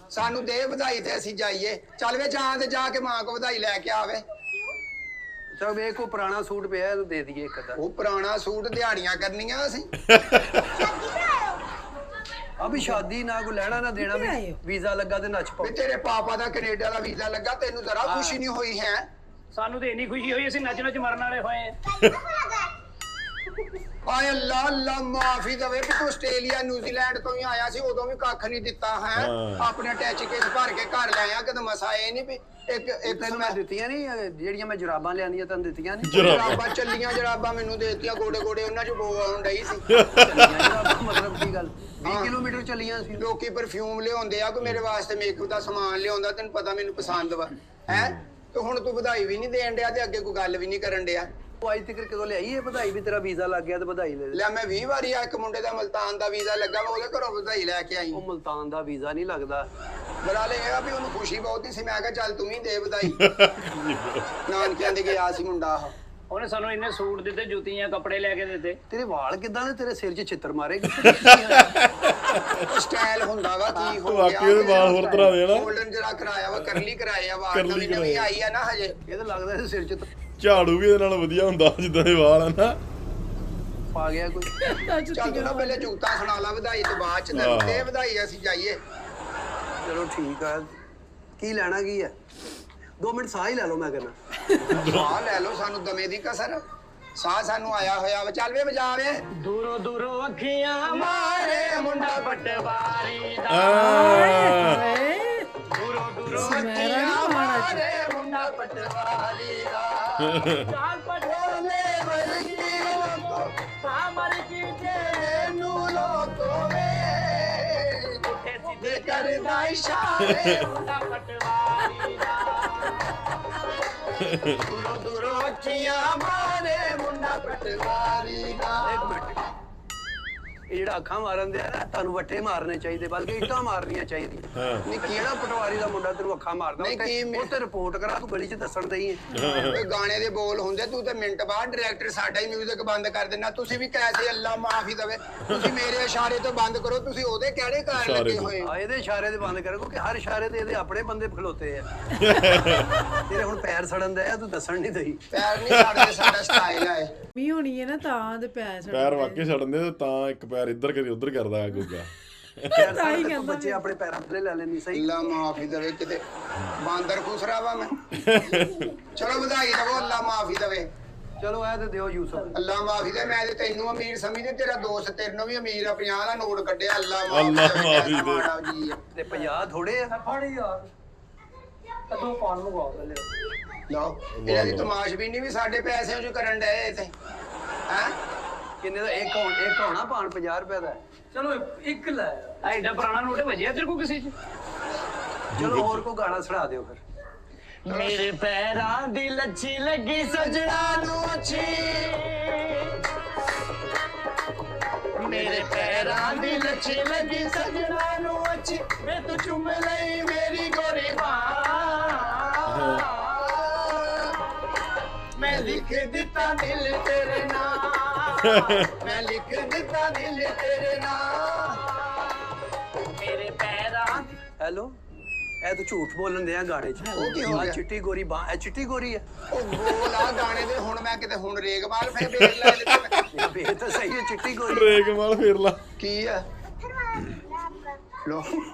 Speaker 3: ਸਾਨੂੰ ਦੇ ਵਧਾਈ ਤੇ ਅਸੀਂ ਜਾਈਏ ਚੱਲ ਵੇ ਜਾਂ ਤੇ ਜਾ ਕੇ ਮਾਂ ਕੋ ਵਧਾਈ ਲੈ ਕੇ ਆਵੇ
Speaker 2: ਤਾਂ ਵੇਖ ਕੋ ਪੁਰਾਣਾ ਸੂਟ ਪਿਆ ਇਹਨੂੰ ਦੇ ਦਈਏ ਇੱਕ ਅੱਧਾ
Speaker 3: ਉਹ ਪੁਰਾਣਾ ਸੂਟ ਦਿਹਾੜੀਆਂ ਕਰਨੀਆਂ ਅਸੀਂ
Speaker 2: ਅਭੀ ਸ਼ਾਦੀ ਨਾ ਕੋ ਲੈਣਾ ਨਾ ਦੇਣਾ
Speaker 5: ਕਿੱਥੇ ਆਏ
Speaker 2: ਵੀ
Speaker 5: ਹੋ?
Speaker 2: ਵੀਜ਼ਾ ਲੱਗਾ ਤੇ ਨੱਚ ਪਾਓ
Speaker 3: ਵੀ ਤੇਰੇ ਪਾਪਾ ਦਾ ਕੈਨੇਡਾ ਦਾ ਵੀਜ਼ਾ ਲੱਗਾ ਤੈਨੂੰ ਜ਼ਰਾ ਖੁਸ਼ੀ ਨਹੀਂ ਹੋਈ ਹੈ
Speaker 1: ਸਾਨੂੰ ਤੇ ਇੰਨੀ ਖੁਸ਼ੀ ਹੋਈ ਅਸੀਂ ਨੱਚ ਨੱਚ ਮਰਨ ਵਾਲੇ ਹੋਏ ਆ
Speaker 3: ਆਏ ਅੱਲਾ ਅੱਲਾ ਮਾਫੀ ਦੇਵੇ ਕਿ ਤੂੰ ਆਸਟ੍ਰੇਲੀਆ ਨਿਊਜ਼ੀਲੈਂਡ ਤੋਂ ਹੀ ਆਇਆ ਸੀ ਉਦੋਂ ਵੀ ਕੱਖ ਨਹੀਂ ਦਿੱਤਾ ਹੈ
Speaker 4: ਹਾਂ।
Speaker 3: ਆਪਣੇ ਅਟੈਚ ਕੇਸ ਭਰ ਕੇ ਘਰ ਲੈ ਆਇਆ ਕਦੇ ਮਸਾ ਇਹ ਨਹੀਂ ਵੀ ਇੱਕ
Speaker 2: ਤੈਨੂੰ ਮੈਂ ਦਿੱਤੀਆਂ ਨਹੀਂ ਜਿਹੜੀਆਂ ਮੈਂ ਜਰਾਬਾਂ ਲਿਆਂਦੀਆਂ ਤੈਨੂੰ ਦਿੱਤੀਆਂ ਨਹੀਂ
Speaker 3: ਜਰਾਬਾਂ ਚੱਲੀਆਂ ਜਰਾਬਾਂ ਮੈਨੂੰ ਦੇਤੀਆਂ ਗੋਡੇ ਗੋਡੇ ਉਹਨਾਂ ਚ ਬੋ ਆਉਣ ਡਈ ਸੀ
Speaker 2: ਮਤਲਬ ਕੀ ਗੱਲ 20 ਕਿਲੋਮੀਟਰ ਚੱਲੀਆਂ ਸੀ
Speaker 3: ਲੋਕੀ ਪਰਫਿਊਮ ਲਿਆਉਂਦੇ ਆ ਕੋਈ ਮੇਰੇ ਵਾਸਤੇ ਮੇਕਅਪ ਦਾ ਸਮਾਨ ਲਿਆਉਂਦਾ ਤੈਨੂੰ ਪਤਾ ਮੈਨੂੰ ਪਸੰਦ ਵਾ ਹੈ ਤੇ ਹੁਣ ਤੂੰ ਵਧਾਈ ਵੀ ਨਹੀਂ ਦੇਣ ਡਿਆ ਤੇ ਅੱਗੇ ਕੋਈ ਗੱਲ ਵੀ ਨਹੀਂ ਕਰਨ ਡਿਆ
Speaker 2: ਉਹ ਅੱਜ ਤੱਕ ਕਦੋਂ ਲਿਆਈ ਇਹ ਵਧਾਈ ਵੀ ਤੇਰਾ ਵੀਜ਼ਾ ਲੱਗ ਗਿਆ ਤੇ ਵਧਾਈ ਲੈ
Speaker 3: ਲੈ ਮੈਂ 20 ਵਾਰੀ ਆ ਇੱਕ ਮੁੰਡੇ ਦਾ ਮਲਤਾਨ ਦਾ ਵੀਜ਼ਾ ਲੱਗਾ ਮੈਂ ਉਹਦੇ ਘਰੋਂ ਵਧਾਈ ਲੈ ਕੇ ਆਈ
Speaker 2: ਉਹ ਮਲਤਾਨ ਦਾ ਵੀਜ਼ਾ ਨਹੀਂ ਲੱਗਦਾ
Speaker 3: ਬਰਾਲ ਇਹ ਆ ਵੀ ਉਹਨੂੰ ਖੁਸ਼ੀ ਬਹੁਤ ਹੀ ਸੀ ਮੈਂ ਕਿਹਾ ਚੱਲ ਤੂੰ ਵੀ ਦੇ ਵਧਾਈ ਨਾਨਕਿਆਂ ਦੇ ਗਿਆ ਸੀ ਮੁੰਡਾ ਆਹ
Speaker 1: ਉਹਨੇ ਸਾਨੂੰ ਇੰਨੇ ਸੂਟ ਦਿੱਤੇ ਜੁੱਤੀਆਂ ਕੱਪੜੇ ਲੈ ਕੇ ਦਿੱਤੇ
Speaker 2: ਤੇਰੇ ਵਾਲ ਕਿਦਾਂ ਨੇ ਤੇਰੇ ਸਿਰ 'ਚ ਛਿੱਤਰ ਮਾਰੇਗੀ
Speaker 3: ਸਟਾਈਲ ਹੁੰਦਾ ਵਾ ਕੀ ਹੋ
Speaker 4: ਵਾਕਈ ਉਹਦੇ ਵਾਲ ਹੋਰ ਤਰ੍ਹਾਂ ਦੇ ਨਾ।
Speaker 3: ਗੋਲਡਨ ਜਿਹੜਾ ਕਰਾਇਆ ਵਾ ਕਰਲੀ ਕਰਾਇਆ ਵਾ
Speaker 4: curly
Speaker 3: ਨਵੀਂ
Speaker 4: ਕਰਾਏ।
Speaker 3: ਆਈ ਆ ਨਾ ਹਜੇ
Speaker 2: ਇਹ ਤਾਂ ਲੱਗਦਾ ਇਹਦੇ ਸਿਰ 'ਚ
Speaker 4: ਝਾੜੂ ਵੀ ਇਹਦੇ ਨਾਲ ਵਧੀਆ ਹੁੰਦਾ ਜਿੱਦਾਂ ਦੇ ਵਾਲ ਆ ਨਾ।
Speaker 2: ਪਾ ਗਿਆ ਕੋਈ
Speaker 3: ਚੱਲ ਤੂੰ ਨਾ ਪਹਿਲੇ ਜੁਗਤਾ ਸੁਣਾ ਲਾ ਵਧਾਈ ਤੋਂ ਬਾਅਦ ਚ
Speaker 4: ਆਹੋ।
Speaker 3: ਤੇ ਵਧਾਈ ਅਸੀਂ ਜਾਈਏ
Speaker 2: ਚਲੋ ਠੀਕ ਆ ਕੀ ਲੈਣਾ ਕੀ ਹੈ 2 ਮਿੰਟ ਸਾਹ ਹੀ ਲੈ ਲਓ ਮੈਂ ਕਹਿੰਦਾ
Speaker 3: ਸਾਹ ਲੈ ਲਓ ਸਾਨੂੰ ਦਮੇ ਦੀ ਕਸਰ ਸਾਹ ਸਾਨੂੰ ਆਇਆ ਹੋਇਆ ਵਾ ਚੱਲ ਵੇ ਵਜਾ ਵੇ
Speaker 7: ਦੂਰੋਂ ਦੂਰੋਂ ਅੱਖੀਆਂ ਮਾਰੇ ਮੁੰਡਾ ਪਟਵਾਰੀ ਦਾ
Speaker 5: ਹਾਏ
Speaker 7: ਦੂਰੋਂ ਦੂਰੋਂ
Speaker 5: ਸਮੈਰਾ ਨੀ
Speaker 7: ਅੱਖੀਆਂ
Speaker 5: ਪਾਉਣਾ
Speaker 7: ਮਾਰੇ ਮੁੰਡਾ ਪਟਵਾਰੀ ਦਾ ਚਾਲ ਪਟੋਲੇ ਵਰਗੀ ਲੋਕੋ ਸਾਮਰ ਕੀ ਤੈਨੂੰ ਲੋਕੋ ਵੇ ਉੱਠੇ ਸਿੱਧੇ ਕਰਦਾ ਇਸ਼ਾਰੇ ਮੁੰਡਾ ਪਟਵਾਰੀ ਦਾ ਦੂਰੋਂ ਦੂਰੋਂ ਅੱਖੀਆਂ ਮਾਰੇ ਮੁੰਡਾ ਪਟਵਾਰੀ ਦਾ
Speaker 2: ਇਹ ਜਿਹੜਾ ਅੱਖਾਂ ਮਾਰਨ ਦੇ ਆ ਨਾ ਤੁਹਾਨੂੰ ਵੱਟੇ ਮਾਰਨੇ ਚਾਹੀਦੇ ਬਲਕਿ ਇੱਟਾਂ ਮਾਰਨੀਆਂ ਚਾਹੀਦੀਆਂ ਨਹੀਂ ਕਿਹੜਾ ਪਟਵਾਰੀ ਦਾ ਮੁੰਡਾ ਤੈਨੂੰ ਅੱਖਾਂ ਮਾਰਦਾ
Speaker 3: ਨਹੀਂ, ਕੀ
Speaker 2: ਉਹ ਤੇ ਰਿਪੋਰਟ ਕਰਾ ਤੂੰ ਗਲੀ 'ਚ ਦੱਸਣ ਦਈ ਹੈ
Speaker 3: ਇਹ ਗਾਣੇ ਦੇ ਬੋਲ ਹੁੰਦੇ ਤੂੰ ਤੇ ਮਿੰਟ ਬਾਅਦ ਡਾਇਰੈਕਟਰ ਸਾਡਾ ਹੀ ਮਿਊਜ਼ਿਕ ਬੰਦ ਕਰ ਦੇਣਾ ਤੁਸੀਂ ਵੀ ਕੈਸੇ ਅੱਲਾ ਮਾਫੀ ਦੇਵੇ ਤੁਸੀਂ ਮੇਰੇ ਇਸ਼ਾਰੇ ਤੋਂ ਬੰਦ ਕਰੋ ਤੁਸੀਂ ਉਹਦੇ ਕਿਹੜੇ ਕਾਰ
Speaker 4: ਇਸ਼ਾਰੇ
Speaker 3: ਲੱਗੇ
Speaker 4: ਤੋਂ।
Speaker 3: ਹੋਏ
Speaker 2: ਆ ਇਹਦੇ ਇਸ਼ਾਰੇ ਤੇ ਬੰਦ ਕਰੋ ਕਿਉਂਕਿ ਹਰ ਇਸ਼ਾਰੇ ਤੇ ਇਹਦੇ ਆਪਣੇ ਬੰਦੇ ਖਲੋਤੇ ਆ ਤੇਰੇ ਹੁਣ ਪੈਰ ਸੜਨ ਦੇ ਆ ਤੂੰ ਦੱਸਣ ਨਹੀਂ ਦਈ
Speaker 3: ਪੈਰ ਨਹੀਂ ਛੱਡਦੇ ਸਾਡਾ ਸਟਾਈਲ ਹੈ
Speaker 5: ਮੀਂਹ ਹੋਣੀ ਹੈ ਨਾ ਤਾਂ ਦੇ ਪੈਰ
Speaker 4: ਪੈਰ ਵਾਕੇ ਛੱਡਦੇ ਤੇ ਤਾਂ ਇੱਕ ਪੈਰ ਇੱਧਰ ਕਰੀ ਉੱਧਰ ਕਰਦਾ ਆ ਗੁੱਗਾ
Speaker 2: ਪੈਰ
Speaker 5: ਤਾਂ ਹੀ
Speaker 2: ਸੜਨ ਤੇ
Speaker 5: ਕਹਿੰਦਾ
Speaker 2: ਬੱਚੇ ਆਪਣੇ ਪੈਰਾਂ ਥੱਲੇ ਲੈ ਲੈਂਦੀ ਸਹੀ
Speaker 3: ਅੱਲਾ ਮਾਫੀ ਦੇਵੇ ਕਿਤੇ ਬਾਂਦਰ ਖੁਸਰਾ ਵਾ ਮੈਂ ਚਲੋ ਵਧਾਈ ਦੇਵੋ ਅੱਲਾ ਮਾਫੀ ਦੇਵੇ
Speaker 2: ਚਲੋ ਇਹ ਤੇ ਦਿਓ ਯੂਸਫ
Speaker 3: ਅੱਲਾ ਮਾਫੀ ਦੇ ਮੈਂ ਤੇ ਤੈਨੂੰ ਅਮੀਰ ਸਮਝਦੇ ਤੇਰਾ ਦੋਸਤ ਤੇਰੇ ਨੂੰ ਵੀ ਅਮੀਰ ਆ 50 ਦਾ ਨੋਟ ਕੱਢਿਆ ਅੱਲਾ
Speaker 4: ਅੱਲਾ ਮਾਫ਼ੀ ਦੇ।
Speaker 3: ਮਾੜਾ ਜੀ ਆ।
Speaker 2: ਤੇ 50 ਥੋੜੇ ਆ
Speaker 1: ਫੜੀ ਯਾਰ ਕਦੋਂ ਪਾਣ ਨੂੰ ਗਾਉ ਲੈ
Speaker 3: ਲਓ ਇਹਨਾਂ ਦੀ ਤਮਾਸ਼ਬੀਨੀ ਵੀ ਸਾਡੇ ਪੈਸਿਆਂ ਚੋਂ ਕਰਨ ਡਏ ਤੇ ਹੈ
Speaker 2: ਕਿੰਨੇ ਦਾ ਇੱਕ ਹੋਣਾ ਪਾਣ 50 ਰੁਪਏ ਦਾ
Speaker 1: ਚਲੋ ਇੱਕ ਲੈ ਐਡਾ ਪੁਰਾਣਾ ਨੋਟ ਵਜਿਆ ਤੇਰੇ ਕੋ ਕਿਸੇ ਚ
Speaker 2: ਚਲੋ ਹੋਰ ਕੋ ਗਾਣਾ ਸੁਣਾ ਦਿਓ ਫਿਰ
Speaker 7: ਮੇਰੇ ਪੈਰਾਂ ਦੀ ਲੱਛੀ ਲੱਗੀ ਸਜਣਾ ਨੂੰ ਅੱਛੀ ਮੇਰੇ ਪੈਰਾਂ ਦੀ ਲੱਛੀ ਲੱਗੀ ਸਜਣਾ ਨੂੰ ਅੱਛੀ ਮੈਂ ਤੂੰ ਚੁੰਮ ਲਈ ਮੇਰੀ ਗੋਰੀ ਬਾਂਹ ਮੈਂ ਲਿਖ ਦਿੱਤਾ ਦਿਲ ਤੇਰੇ ਨਾਂ ਮੈਂ ਲਿਖ ਦਿੱਤਾ ਦਿਲ ਤੇਰੇ ਨਾਂ ਮੇਰੇ ਪੈਰਾਂ ਦੀ
Speaker 2: ਹੈਲੋ ਇਹ ਤੂੰ ਝੂਠ ਬੋਲਣ ਦੇ ਆ ਗਾਣੇ 'ਚ
Speaker 3: ਉਹ ਕੀ ਹੋ
Speaker 2: ਆਹ
Speaker 3: ਗਿਆ?
Speaker 2: ਚਿੱਟੀ ਗੋਰੀ ਬਾਹ ਇਹ ਚਿੱਟੀ ਗੋਰੀ ਆ
Speaker 3: ਉਹ ਗੋਲ ਆ ਗਾਣੇ ਦੇ ਹੁਣ ਮੈਂ ਕਿਤੇ ਹੁਣ ਰੇਗਮਾਲ ਫੇਰ ਵੇਖ ਲੈ ਇਹਦੇ ਤੇ।
Speaker 2: ਇਹ ਤਾਂ ਸਹੀ ਹੈ ਚਿੱਟੀ ਗੋਰੀ
Speaker 4: ਰੇਗ ਮਾਲ ਫੇਰ ਲਾ
Speaker 3: ਕੀ ਆ ਲੋ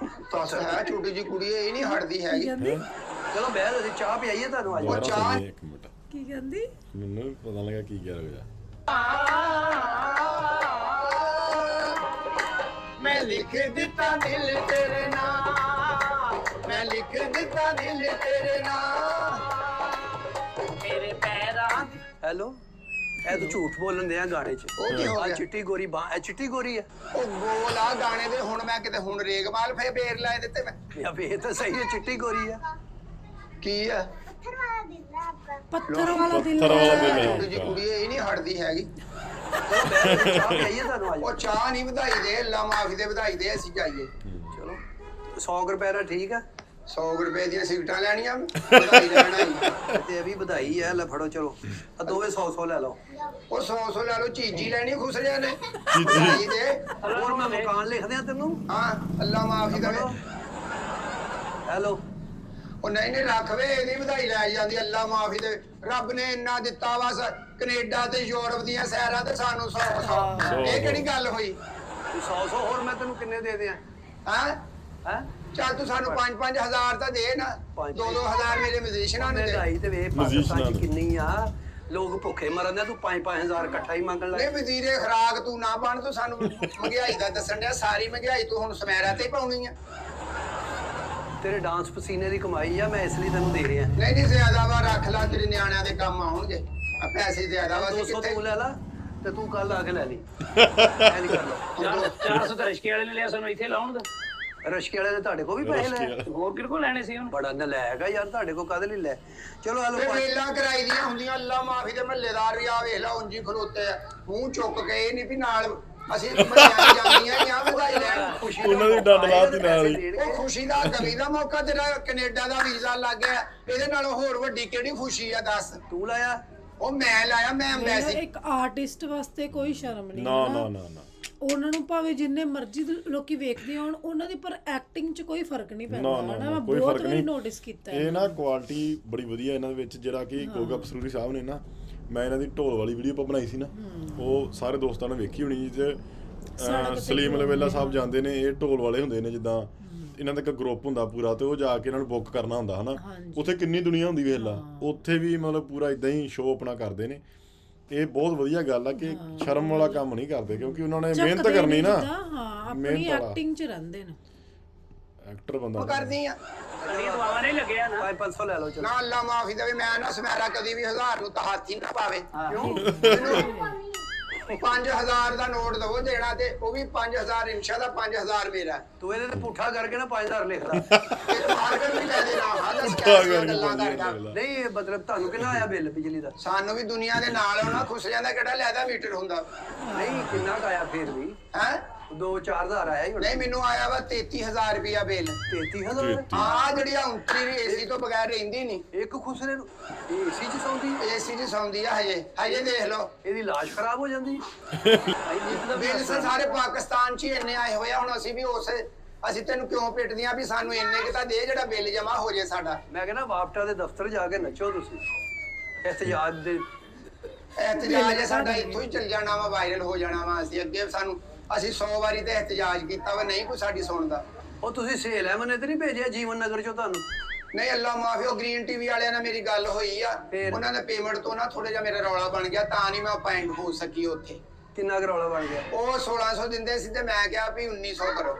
Speaker 3: ਤਾਸ ਹੈ ਛੋਟੀ ਜੀ ਕੁੜੀ ਇਹ ਨਹੀਂ ਹਟਦੀ ਹੈਗੀ
Speaker 5: ਕਹਿੰਦੀ
Speaker 2: ਚਲੋ ਬਹਿ ਅਸੀਂ ਚਾਹ ਪਿਆਈਏ ਤੁਹਾਨੂੰ ਅੱਜ
Speaker 3: ਉਹ ਚਾਹ
Speaker 4: ਇੱਕ ਮਿੰਟ
Speaker 5: ਕੀ ਕਹਿੰਦੀ
Speaker 4: ਮੈਨੂੰ ਵੀ ਪਤਾ ਲੱਗਾ ਕੀ ਕਹਿ ਰਿਹਾ
Speaker 7: ਮੈਂ ਲਿਖ ਦਿੱਤਾ ਦਿਲ ਤੇਰੇ ਨਾਂ ਮੈਂ ਲਿਖ ਦਿੱਤਾ ਦਿਲ ਤੇਰੇ ਨਾਂ ਮੇਰੇ ਪੈਰਾਂ ਦੀ
Speaker 2: ਹੈਲੋ ਇਹ ਤੂੰ ਝੂਠ ਬੋਲਣ ਦੇ ਆ ਗਾਣੇ 'ਚ
Speaker 3: ਉਹ ਕੀ ਹੋ
Speaker 2: ਆਹ
Speaker 3: ਗਿਆ?
Speaker 2: ਚਿੱਟੀ ਗੋਰੀ ਬਾਹ ਇਹ ਚਿੱਟੀ ਗੋਰੀ ਆ
Speaker 3: ਉਹ ਗੋਲ ਆ ਗਾਣੇ ਦੇ ਹੁਣ ਮੈਂ ਕਿਤੇ ਹੁਣ ਰੇਗਮਾਲ ਫੇਰ ਵੇਖ ਲੈ ਇਹਦੇ ਤੇ ਮੈਂ
Speaker 2: ਇਹ ਤਾਂ ਸਹੀ ਹੈ ਚਿੱਟੀ ਗੋਰੀ ਆ
Speaker 3: ਕੀ ਆ
Speaker 5: ਪੱਥਰ ਵਾਲਾ ਦਿਲ
Speaker 4: ਪੱਥਰ ਵਾਲਾ ਦਿਲ ਹੈ।
Speaker 3: ਛੋਟੀ ਜੀ ਕੁੜੀ ਇਹ ਨਹੀਂ ਹਟਦੀ ਹੈਗੀ
Speaker 2: ਚਲੋ ਬਹਿ ਅਸੀਂ ਚਾਹ ਪਿਆਈਏ ਤੁਹਾਨੂੰ ਅੱਜ
Speaker 3: ਉਹ ਚਾਹ ਨਹੀਂ ਵਧਾਈ ਦੇ ਅੱਲਾ ਮਾਫੀ ਦੇ ਵਧਾਈ ਦੇ ਅਸੀਂ ਜਾਈਏ
Speaker 2: ਚਲੋ 100 ਰੁਪਏ ਦਾ ਠੀਕ ਆ
Speaker 3: 100 ਰੁਪਏ ਦੀਆਂ ਸਿਗਰਟਾਂ ਲੈਣੀਆਂ ਵਧਾਈ ਲੈਣਾ ਹੀ
Speaker 2: ਤੇ ਇਹ ਵੀ ਵਧਾਈ ਹੈ ਲੈ ਫੜੋ ਚਲੋ ਆ ਦੋਵੇਂ 100 ਲੈ ਲਓ
Speaker 3: ਉਹ 100 ਲੈ ਲਓ ਚੀਜੀ ਲੈਣੀ ਖੁਸਰਿਆਂ ਨੇ ਵਧਾਈ ਦੇ
Speaker 2: ਹੋਰ ਮੈਂ ਮਕਾਨ ਲਿਖ ਦਿਆਂ ਤੈਨੂੰ
Speaker 3: ਹਾਂ ਅੱਲਾ ਮਾਫੀ ਦੇਵੇ
Speaker 2: ਹੈਲੋ
Speaker 3: ਉਹ ਨਹੀਂ ਨਹੀਂ ਰੱਖਵੇ ਇਹਦੀ ਵਧਾਈ ਲੈ ਜਾਂਦੀ ਅੱਲਾ ਮਾਫੀ ਦੇ ਰੱਬ ਨੇ ਇੰਨਾ ਦਿੱਤਾ ਵਾ ਕੈਨੇਡਾ ਤੇ ਯੂਰਪ ਦੀਆਂ ਸੈਰਾਂ ਤੇ ਸਾਨੂੰ 100 ਇਹ ਕਿਹੜੀ ਗੱਲ ਹੋਈ
Speaker 2: 100 ਹੋਰ ਮੈਂ ਤੈਨੂੰ ਕਿੰਨੇ ਦੇ ਦਿਆਂ
Speaker 3: ਹਾਂ ਚੱਲ ਤੂੰ ਸਾਨੂੰ 5-5000 ਤਾਂ ਦੇ ਨਾ 2-2000 ਮੇਰੇ ਮਿਊਜ਼ੀਸ਼ੀਅਨਾਂ ਨੂੰ ਦੇ
Speaker 2: ਮਹਿੰਗਾਈ ਤੇ ਵੇ ਪਾਕਿਸਤਾਨ ਚ ਕਿੰਨੀ ਆ ਲੋਕ ਭੁੱਖੇ ਮਰਨ ਦੇ ਤੂੰ 5-5000 ਇਕੱਠਾ ਹੀ ਮੰਗਣ
Speaker 3: ਨਹੀਂ
Speaker 2: ਲੱਗ
Speaker 3: ਵਜ਼ੀਰੇ ਖਰਾਕ ਤੂੰ ਨਾ ਬਣ ਤੂੰ ਸਾਨੂੰ ਮਹਿੰਗਾਈ ਦਾ ਦੱਸਣ ਡਿਆ ਸਾਰੀ ਮਹਿੰਗਾਈ ਤੂੰ ਹੁਣ ਸਮੈਰਾ ਤੇ ਹੀ ਪਾਉਣੀ ਆ
Speaker 2: ਤੇਰੇ ਡਾਂਸ ਪਸੀਨੇ ਦੀ ਕਮਾਈ ਆ ਮੈਂ ਇਸ ਲਈ ਤੈਨੂੰ ਦੇ ਰਿਹਾ
Speaker 3: ਨਹੀਂ ਜ਼ਿਆਦਾ ਵਾ ਰੱਖ ਲਾ ਤੇਰੇ ਨਿਆਣਿਆਂ ਦੇ ਕੰਮ ਆਉਣਗੇ ਆ ਪੈਸੇ ਜ਼ਿਆਦਾ ਵਾ
Speaker 2: 200
Speaker 3: ਕਿੱਥੇ
Speaker 2: ਤੂੰ ਲੈ ਲਾ ਤੇ ਤੂੰ ਕੱਲ ਆ ਕੇ ਲੈ ਲਈ ਐ ਨਹੀਂ ਕਰਦਾ
Speaker 1: 400 ਤਾਂ ਰਿਸ਼ਕੇ ਵਾਲੇ ਨੇ ਲਿਆ ਸਾਨੂੰ ਇੱਥੇ ਲਾਉਣ ਦਾ
Speaker 2: ਰਸ਼ਕੇ ਵਾਲੇ ਨੇ ਤੁਹਾਡੇ ਕੋਲ ਵੀ ਪੈਸੇ ਲੈ
Speaker 1: ਹੋਰ ਕਿਹਦੇ ਕੋਲ ਲੈਣੇ ਸੀ ਹੁਣ
Speaker 2: ਬੜਾ ਨਲਾਇਕ ਆ ਯਾਰ ਤੁਹਾਡੇ ਕੋਲ ਕਦੇ ਲਈ ਲੈ ਚਲੋ ਹਲੋ
Speaker 3: ਤੇ ਵੇਲਾਂ ਕਰਾਈ ਦੀਆਂ ਹੁੰਦੀਆਂ ਅੱਲਾ ਮਾਫੀ ਦੇ ਮਹੱਲੇਦਾਰ ਵੀ ਆ ਵੇਖ ਲਾ ਉਂਝ ਹੀ ਖਲੋਤੇ ਆ ਮੂੰਹ ਚੁੱਕ ਕੇ ਇਹ ਨਹੀਂ ਵੀ ਨਾਲ ਅਸੀਂ ਮੱਲਿਆਂ ਜਾਂਦੀਆਂ ਜਾਂ ਵਧਾਈ ਲੈਣ ਖੁਸ਼ੀ
Speaker 4: ਉਹਨਾਂ ਦੀ ਡੰਡ ਲਾਤੀ ਨਾਲ ਹੀ।
Speaker 3: ਉਹ ਖੁਸ਼ੀ ਦਾ ਗਮੀ ਦਾ ਮੌਕਾ ਤੇਰਾ ਕੈਨੇਡਾ ਦਾ ਵੀਜ਼ਾ ਲੱਗ ਗਿਆ ਇਹਦੇ ਨਾਲੋਂ ਹੋਰ ਵੱਡੀ ਕਿਹੜੀ ਖੁਸ਼ੀ ਆ ਦੱਸ
Speaker 2: ਤੂੰ ਲਾਇਆ
Speaker 3: ਉਹ ਮੈਂ ਲਾਇਆ ਮੈਂ ਐਮਬੈਸੀ
Speaker 5: ਇੱਕ ਆਰਟਿਸਟ ਵਾਸਤੇ ਕੋਈ ਸ਼ਰਮ ਨਹੀਂ
Speaker 4: ਨਾ ਨਾ ਨਾ ਨਾ
Speaker 5: ਉਹਨਾਂ ਨੂੰ ਭਾਵੇਂ ਜਿੰਨੇ ਮਰਜ਼ੀ ਲੋਕੀ ਵੇਖਦੇ ਹੋਣ ਉਹਨਾਂ ਦੀ ਪਰ ਐਕਟਿੰਗ 'ਚ ਕੋਈ ਫਰਕ ਨਹੀਂ ਪੈਂਦਾ
Speaker 4: ਨਾ
Speaker 5: ਮੈਂ
Speaker 4: ਕੋਈ
Speaker 5: ਬਹੁਤ
Speaker 4: ਫਰਕ
Speaker 5: ਵਾਰੀ
Speaker 4: ਨਹੀਂ
Speaker 5: ਨੋਟਿਸ ਕੀਤਾ
Speaker 4: ਇਹ ਨਾ ਕੁਆਲਿਟੀ ਬੜੀ ਵਧੀਆ ਇਹਨਾਂ ਦੇ ਵਿੱਚ ਜਿਹੜਾ ਕਿ ਗੋਗਾ ਪਸਰੂਰੀ ਸਾਹਿਬ ਨੇ ਨਾ ਮੈਂ ਇਹਨਾਂ ਦੀ ਢੋਲ ਵਾਲੀ ਵੀਡੀਓ ਆਪਾਂ ਬਣਾਈ ਸੀ ਨਾ ਉਹ ਸਾਰੇ ਦੋਸਤਾਂ ਨੇ ਵੇਖੀ ਹੋਣੀ ਤੇ ਸਲੀਮ ਲਵੇਲਾ ਸਾਹਿਬ ਜਾਂਦੇ ਨੇ ਇਹ ਢੋਲ ਵਾਲੇ ਹੁੰਦੇ ਨੇ ਜਿੱਦਾਂ ਇਹਨਾਂ ਦਾ ਇੱਕ ਗਰੁੱਪ ਹੁੰਦਾ ਪੂਰਾ ਤੇ ਉਹ ਜਾ ਕੇ ਇਹਨਾਂ ਨੂੰ ਬੁੱਕ ਕਰਨਾ ਹੁੰਦਾ ਹਨਾ ਉੱਥੇ ਕਿੰਨੀ ਦੁਨੀਆ ਹੁੰਦੀ ਵੇਖ ਲਾ ਉੱਥੇ ਵੀ ਮਤਲਬ ਪੂਰਾ ਇਦਾਂ ਹੀ ਸ਼ੋਅ ਆਪਣਾ ਕਰਦੇ ਨੇ ਇਹ ਬਹੁਤ ਵਧੀਆ ਗੱਲ ਆ ਕਿ ਸ਼ਰਮ ਵਾਲਾ ਕੰਮ ਨਹੀਂ ਕਰਦੇ ਕਿਉਂਕਿ ਉਹਨਾਂ ਨੇ ਮਿਹਨਤ ਕਰਨੀ ਨਾ
Speaker 5: ਹਾਂ ਆਪਣੀ ਐਕਟਿੰਗ 'ਚ ਰਹਿੰਦੇ ਨੇ
Speaker 4: ਐਕਟਰ ਬੰਦਾ
Speaker 3: ਉਹ ਕਰਦੀ ਆ
Speaker 1: ਇਹ ਦਵਾਵਾਂ ਨਹੀਂ ਲੱਗਿਆ ਨਾ
Speaker 2: 500 ਲੈ ਲਓ ਚਲੋ
Speaker 3: ਨਾ ਅੱਲਾ ਮਾਫੀ ਦੇਵੇ ਮੈਂ ਨਾ ਸਮੈਰਾ ਕਦੀ ਵੀ 1000 ਨੂੰ ਤਾਂ ਹੱਥ ਹੀ ਨਾ ਪਾਵੇ ਕਿਉਂ 5000 ਦਾ ਨੋਟ ਦਵੋ ਦੇਣਾ ਤੇ ਉਹ ਵੀ 5000 ਇਨਸ਼ਾ ਦਾ 5000 ਮੇਰਾ
Speaker 2: ਤੂੰ ਇਹਦੇ ਤੇ ਪੁੱਠਾ ਕਰਕੇ ਨਾ 5000 ਲਿਖ ਲਾ
Speaker 3: ਤੇ ਮਾਰਕਰ ਵੀ ਲੈ ਦੇਣਾ ਹਾਲ ਗੱਲਾਂ ਕਰਦਾ
Speaker 2: ਨਹੀਂ ਇਹ ਮਤਲਬ ਤੁਹਾਨੂੰ ਕਿੰਨਾ ਆਇਆ ਬਿੱਲ ਬਿਜਲੀ ਦਾ
Speaker 3: ਸਾਨੂੰ ਵੀ ਦੁਨੀਆ ਦੇ ਨਾਲ ਹੋਣਾ ਖੁਸ਼ ਜਾਂਦਾ ਕਿਹੜਾ ਲੈਦਾ ਮੀਟਰ ਹੁੰਦਾ
Speaker 2: ਨਹੀਂ ਕਿੰਨਾ ਕੁ ਆਇਆ ਫੇਰ ਵੀ
Speaker 3: ਹੈ
Speaker 2: 2-4000 ਆਇਆ ਹੀ ਹੁਣ
Speaker 3: ਨਹੀਂ ਮੈਨੂੰ ਆਇਆ ਵਾ 33000 ਰੁਪਿਆ ਬਿੱਲ
Speaker 2: 33000
Speaker 3: ਆ ਜਿਹੜੀ ਉਂਤਰੀ ਏਸੀ ਤੋਂ ਬਗੈਰ ਰਹਿੰਦੀ ਨਹੀਂ
Speaker 2: ਇੱਕ ਖੁਸਰੇ ਨੂੰ ਏਸੀ ਚ ਸੌਂਦੀ
Speaker 3: ਏਸੀ 'ਚ ਸੌਂਦੀ ਆ ਹਜੇ ਦੇਖ ਲਓ
Speaker 2: ਇਹਦੀ ਲਾਸ਼ ਖਰਾਬ ਹੋ ਜਾਂਦੀ
Speaker 3: ਬਿੱਲ ਸਾਰੇ ਪਾਕਿਸਤਾਨ 'ਚ ਹੀ ਇੰਨੇ ਆਏ ਹੋਏ ਆ ਹੁਣ ਅਸੀਂ ਵੀ ਉਸੇ ਅਸੀਂ ਤੈਨੂੰ ਕਿਉਂ ਪਿੱਟਦੀਆਂ ਵੀ ਸਾਨੂੰ ਇੰਨੇ ਕਿ ਤਾਂ ਦੇ ਜਿਹੜਾ ਬਿੱਲ ਜਮਾ ਹੋ ਜੇ ਸਾਡਾ
Speaker 2: ਮੈਂ ਕਹਿੰਦਾ ਵਾਪਟਾ ਦੇ ਦਫ਼ਤਰ ਜਾ ਕੇ ਨੱਚੋ ਤੁਸੀਂ ਇhtiyaj ਦੇ
Speaker 3: ਇhtiyaj ਸਾਡਾ ਇੱਥੋਂ ਹੀ ਚੱਲ ਜਾਣਾ ਵਾ ਵਾਇਰਲ ਹੋ ਜਾਣਾ ਵਾ ਅਸੀਂ ਅੱਗੇ ਸਾਨੂੰ ਅਸੀਂ 100 ਵਾਰੀ ਤੇ ਇhtiyaj ਕੀਤਾ ਵਾ ਨਹੀਂ ਕੋਈ ਸਾਡੀ ਸੁਣਦਾ
Speaker 2: ਉਹ ਤੁਸੀਂ ਸੇਲ ਹੈ ਮਨੇ ਤੇ ਨਹੀਂ ਭੇਜਿਆ ਜੀਵਨ ਨਗਰ ਚੋਂ ਤੁਹਾਨੂੰ
Speaker 3: ਨਹੀਂ ਅੱਲਾ ਮਾਫੀ ਉਹ ਗ੍ਰੀਨ ਟੀਵੀ ਵਾਲਿਆਂ ਨਾਲ ਮੇਰੀ ਗੱਲ ਹੋਈ ਆ ਉਹਨਾਂ ਨੇ ਪੇਮੈਂਟ ਤੋਂ ਨਾ ਥੋੜਾ ਜਿਹਾ ਮੇਰਾ ਰੌਲਾ ਬਣ ਗਿਆ ਤਾਂ ਨਹੀਂ ਮੈਂ ਅਪਾਇੰਟ ਹੋ ਸਕੀ ਉੱਥੇ
Speaker 2: ਕਿੰਨਾ ਕੁ ਰੌਲਾ ਬਣ ਗਿਆ
Speaker 3: ਉਹ 1600 ਦਿੰਦੇ ਸੀ ਤੇ ਮੈਂ ਕਿਹਾ ਵੀ 1900 ਕਰੋ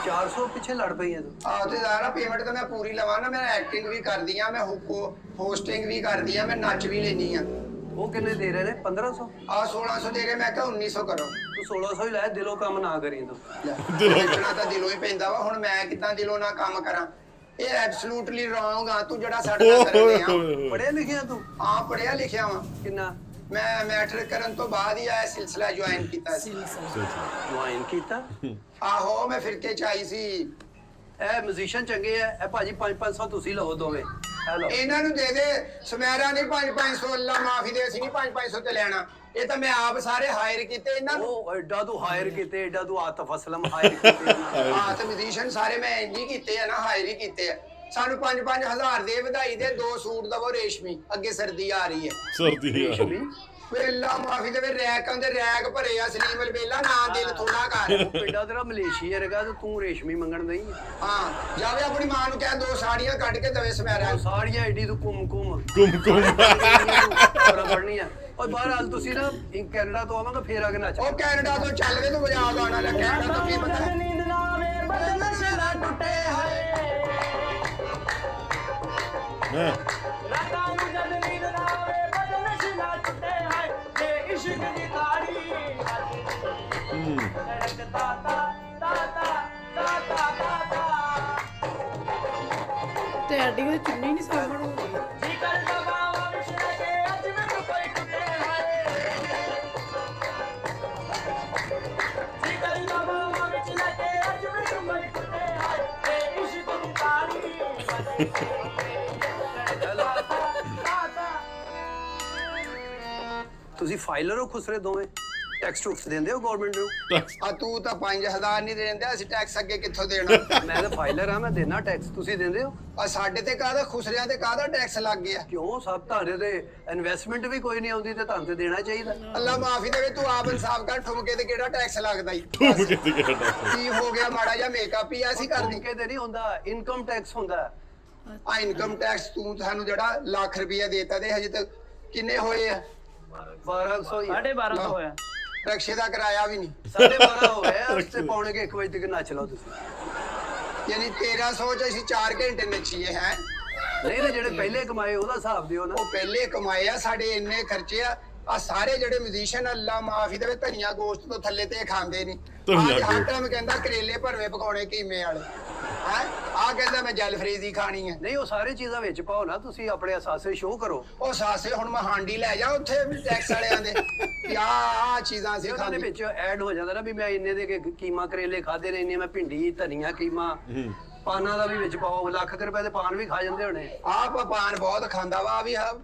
Speaker 2: 400 ਪਿੱਛੇ ਲੜ ਪਈ ਹੈ ਤੂੰ
Speaker 3: ਆਹ ਤੇ ਜ਼ਾਰਾ ਪੇਮੈਂਟ ਤਾਂ ਮੈਂ ਪੂਰੀ ਲਵਾਂ ਨਾ ਮੈਂ ਐਕਟਿੰਗ ਵੀ ਕਰਦੀ ਆ ਮੈਂ ਹੋਸਟਿੰਗ ਵੀ ਕਰਦੀ ਆ ਮੈਂ ਨੱਚ ਵੀ ਲੈਣੀ ਆ
Speaker 2: ਉਹ ਕਿੰਨੇ ਦੇ ਰਹੇ ਨੇ 1500
Speaker 3: ਆ 1600 ਦੇ ਰਹੇ ਮੈਂ ਕਿਹਾ 1900 ਕਰੋ
Speaker 2: ਤੂੰ 1600 ਹੀ ਲੈ ਦਿਲੋਂ ਕੰਮ ਨਾ ਕਰੀ ਤੂੰ
Speaker 3: ਦੇਖਣਾ ਤਾਂ ਦਿਲੋਂ ਹੀ ਪੈਂਦਾ ਵਾ ਹੁਣ ਮੈਂ ਕਿੱਦਾਂ ਦਿਲੋਂ ਨਾ ਕੰਮ ਕਰਾਂ ਇਹ ਐਬਸਲੂਟਲੀ ਰੋਂਗ ਆ ਤੂੰ ਜਿਹੜਾ ਸਾਡੇ ਨਾਲ ਕਰਦੇ ਆ
Speaker 2: ਪੜ੍ਹਿਆ ਲਿਖਿਆ ਤੂੰ
Speaker 3: ਹਾਂ ਪੜਿਆ ਲਿਖਿਆ ਵਾਂ
Speaker 2: ਕਿੰਨਾ
Speaker 3: ਮੈਂ ਮੈਟ੍ਰਿਕ ਕਰਨ ਤੋਂ ਬਾਅਦ ਹੀ ਆਇਆ ਸਿਲਸਿਲਾ ਜੁਆਇਨ ਕੀਤਾ ਸੀ
Speaker 2: ਜੁਆਇਨ ਕੀਤਾ
Speaker 3: ਆਹੋ ਮੈਂ ਫਿਰਕੇ ਚ ਆਈ ਸੀ
Speaker 2: ਇਹ ਮਿਊਜ਼ੀਸ਼ੀਅਨ ਚੰਗੇ ਆ ਇਹ ਭਾਜੀ 5-500 ਤੁਸੀਂ ਲਵੋ ਦੋਵੇਂ ਹੈਲੋ
Speaker 3: ਇਹਨਾਂ ਨੂੰ ਦੇ ਦੇ ਸਮੈਰਾ ਨਹੀਂ 5-500 ਅੱਲਾ ਮਾਫੀ ਦੇ ਅਸੀਂ ਨਹੀਂ 5-500 ਤੇ ਲੈਣਾ ਇਹ ਤਾਂ ਮੈਂ ਆਪ ਸਾਰੇ ਹਾਇਰ ਕੀਤੇ ਇਹਨਾਂ ਨੂੰ
Speaker 2: ਉਹ ਐਡਾ ਤੂੰ ਹਾਇਰ ਕੀਤੇ ਐਡਾ ਤੂੰ ਆਤਫ ਅਸਲਮ ਹਾਇਰ ਕੀਤੇ
Speaker 3: ਹਾਂ ਤੇ ਮਿਊਜ਼ੀਸ਼ੀਅਨ ਸਾਰੇ ਮੈਂ ਇੰਜ ਹੀ ਕੀਤੇ ਆ ਨਾ ਹਾਇਰ ਹੀ ਕੀਤੇ ਆ ਸਾਨੂੰ 5-5000 ਦੇ ਵਧਾਈ ਦੇ 2 ਸੂਟ ਦਵੋ ਰੇਸ਼ਮੀ ਅੱਗੇ ਸਰਦੀ ਆ ਰਹੀ ਹੈ
Speaker 4: ਸਰਦੀ
Speaker 3: ਵੇਲਾ ਮਾਫੀ ਦੇ ਰੈਕਾਂ ਦੇ ਰੈਕ ਭਰੇ ਆ ਸਲੀਮ ਵੇਲਾ ਨਾ ਦਿਲ ਥੋੜਾ ਕਰ
Speaker 2: ਪਿੰਡਾ ਤੇਰਾ ਮਲੇਸ਼ੀਆ ਰਗਾ ਤੇ ਤੂੰ ਰੇਸ਼ਮੀ ਮੰਗਣ ਨਹੀਂ
Speaker 3: ਹਾਂ ਜਾਵੇ ਆਪਣੀ ਮਾਂ ਨੂੰ ਕਹਿ 2 ਸਾੜੀਆਂ ਕੱਢ ਕੇ ਦਵੇ ਸਮੈਰਾ
Speaker 2: ਸਾੜੀਆਂ ਐਡੀ ਤੂੰ ਕੁੰਮ ਪੜਨੀ ਆ ਓਏ ਬਹਰਾਲ ਤੁਸੀਂ ਨਾ ਕੈਨੇਡਾ ਤੋਂ ਆਵਾਂਗਾ ਫੇਰ ਆ ਕੇ ਨੱਚ
Speaker 3: ਉਹ ਕੈਨੇਡਾ ਤੋਂ ਚੱਲ ਗਏ ਤੂੰ ਵਜਾ ਗਾਣਾ ਲੈ ਕੈਨੇਡਾ ਤੋਂ ਕੀ ਪਤਾ
Speaker 7: ਨੀਂਦ ਨਾ ਆਵੇ ਬਦਨ ਸਿਰਾ ਟੁੱਟੇ ਹਾਏ ਰਾਤਾਂ ਨੂੰ ਜਦ ਨੀਂਦ ਨਾ ਆਵੇ ਬਦਨ ਸਿਰਾ ਟੁੱਟੇ ਹਾਏ ਤੇ ਇਸ਼ਕ ਦੀ ਤਾੜੀ ਤਾ ਤਾ ਤਾ ਤਾ ਤਾ ਤਾ
Speaker 5: ਤੇ ਐਡੀ ਦੀ ਚੁੰਨੀ ਨਹੀਂ ਸਾਂਭਣ ਹੁੰਦੀ
Speaker 7: ਜੀ ਕਰਦਾ ਬਾਵਾ ਵਿੱਚ ਲੈ ਕੇ ਅੱਜ ਮੈਨੂੰ ਕੋਈ ਟੁੱਟੇ ਹਾਏ ਜੀ ਕਰਦਾ ਬਾਵਾ ਵਿੱਚ ਲੈ ਕੇ ਅੱਜ ਮੈਨੂੰ ਕੋਈ ਟੁੱਟੇ ਹਾਏ ਤੇ ਇਸ਼ਕ ਦੀ ਤਾੜੀ
Speaker 2: ਤੁਸੀਂ ਫਾਈਲਰ ਹੋ ਖੁਸਰੇ ਦੋਵੇਂ ਟੈਕਸ ਟੁਕਸ ਦਿੰਦੇ ਹੋ ਗਵਰਨਮੈਂਟ ਨੂੰ?
Speaker 3: ਆ ਤੂੰ ਤਾਂ 5000 ਨਹੀਂ ਦੇਂਦਾ, ਅਸੀਂ ਟੈਕਸ ਅੱਗੇ ਕਿੱਥੋਂ ਦੇਣਾ?
Speaker 2: ਮੈਂ ਤਾਂ ਫਾਈਲਰ ਆ, ਮੈਂ ਦੇਣਾ ਟੈਕਸ, ਤੁਸੀਂ ਦਿੰਦੇ ਹੋ?
Speaker 3: ਆ ਸਾਡੇ ਤੇ ਕਾਹਦਾ ਖੁਸਰਿਆਂ ਤੇ ਕਾਹਦਾ ਟੈਕਸ ਲੱਗ ਗਿਆ?
Speaker 2: ਕਿਉਂ? ਸਭ ਤੁਹਾਡੇ ਤੇ ਇਨਵੈਸਟਮੈਂਟ ਵੀ ਕੋਈ ਨਹੀਂ ਆਉਂਦੀ ਤੇ ਤੁਹਾਨੂੰ ਤੇ ਦੇਣਾ ਚਾਹੀਦਾ।
Speaker 3: ਅੱਲਾ ਮਾਫੀ ਦੇਵੇ, ਤੂੰ ਆਪ ਇਨਸਾਫ ਕਰ, ਠੁਮਕੇ ਤੇ ਕਿਹੜਾ ਟੈਕਸ ਲੱਗਦਾ ਈ?
Speaker 4: ਤੂੰ ਕਿਤੇ ਕਿਹੜਾ ਟੈਕਸ?
Speaker 3: ਕੀ ਹੋ ਗਿਆ? ਮਾੜਾ ਜਿਹਾ ਮੇਕਅਪ ਹੀ ਐਸੀ ਕਰਦੀ।
Speaker 2: ਠੁਮਕੇ ਤੇ ਨਹੀਂ ਹੁੰਦਾ, ਇਨਕਮ ਟੈਕਸ ਹੁੰਦਾ।
Speaker 3: ਆ ਇਨਕਮ ਟੈਕਸ ਤੂੰ ਸਾਨੂੰ ਜਿਹੜਾ ਲੱਖ ਰੁਪਇਆ ਦੇਤਾ ਤੇ ਹਜੇ ਤੱਕ ਕਿੰਨੇ ਹੋਏ ਆ?
Speaker 2: 1200 ਹੀ
Speaker 1: 1250 ਹੋਇਆ।
Speaker 3: ਰਕਸ਼ੇ ਦਾ ਕਿਰਾਇਆ ਵੀ ਨਹੀਂ।
Speaker 2: 12:30 ਹੋ ਗਏ ਆ, ਤੇ ਪੌਣੇ ਕੇ 1 ਵਜੇ ਤੱਕ ਨੱਚ ਲਓ ਤੁਸੀਂ।
Speaker 3: ਯਾਨੀ 1300 ਚ ਅਸੀਂ 4 ਘੰਟੇ ਨੱਚੀਏ ਹੈ?
Speaker 2: ਨਹੀਂ ਤੇ ਜਿਹੜੇ ਪਹਿਲੇ ਕਮਾਏ ਉਹਦਾ ਹਿਸਾਬ ਦਿਓ ਨਾ।
Speaker 3: ਉਹ ਪਹਿਲੇ ਕਮਾਏ ਆ, ਸਾਡੇ ਇੰਨੇ ਖਰਚੇ ਆ ਸਾਰੇ ਜਿਹੜੇ ਮਿਊਜ਼ੀਸ਼ੀਅਨ ਅੱਲਾ ਮਾਫੀ ਦੇਵੇ ਧਨੀਆ ਗੋਸ਼ਤ ਤੋਂ ਥੱਲੇ ਤੇ ਖਾਂਦੇ ਨਹੀਂ।
Speaker 4: ਧਨੀਆ
Speaker 3: ਅੱਜ ਹਰ
Speaker 4: ਗੋਸ਼ਤ।
Speaker 3: ਟਾਈਮ ਕਹਿੰਦਾ ਕਰੇਲੇ ਭਰਵੇਂ ਪਕਾਉਣੇ ਕੀਮੇ ਵਾਲੇ ਹੈ। ਆ ਕਹਿੰਦਾ ਮੈਂ ਜਲ ਫਰੀਜ਼ੀ ਖਾਣੀ ਹੈ।
Speaker 2: ਨਹੀਂ ਉਹ ਸਾਰੇ ਚੀਜ਼ਾਂ ਵਿੱਚ ਪਾਓ ਨਾ, ਤੁਸੀਂ ਆਪਣੇ ਅਸਾਸੇ ਸ਼ੋਅ ਕਰੋ।
Speaker 3: ਉਹ ਸਾਸੇ ਹੁਣ ਮੈਂ ਹਾਂਡੀ ਲੈ ਜਾ ਉੱਥੇ ਟੈਕਸ ਵਾਲਿਆਂ ਦੇ ਕਿ ਆ ਚੀਜ਼ਾਂ ਅਸੀਂ
Speaker 2: ਉਹਨਾਂ ਦੇ
Speaker 3: ਖਾਂਦੇ।
Speaker 2: ਵਿੱਚ ਐਡ ਹੋ ਜਾਂਦਾ ਨਾ ਵੀ ਮੈਂ ਇੰਨੇ ਦੇ ਕੀਮਾ ਕਰੇਲੇ ਖਾਦੇ ਨੇ, ਇੰਨੇ ਮੈਂ ਭਿੰਡੀ ਧਨੀਆ ਕੀਮਾ ਪਾਨਾਂ ਦਾ ਵੀ ਵਿੱਚ ਪਾਓ। ਲੱਖ ਰੁਪਏ ਦੇ ਪਾਨ ਵੀ ਖਾ ਜਾਂਦੇ ਹੋਣੇ।
Speaker 3: ਆਪ ਪਾਨ ਬਹੁਤ ਖਾਂਦਾ ਵਾ ਵੀ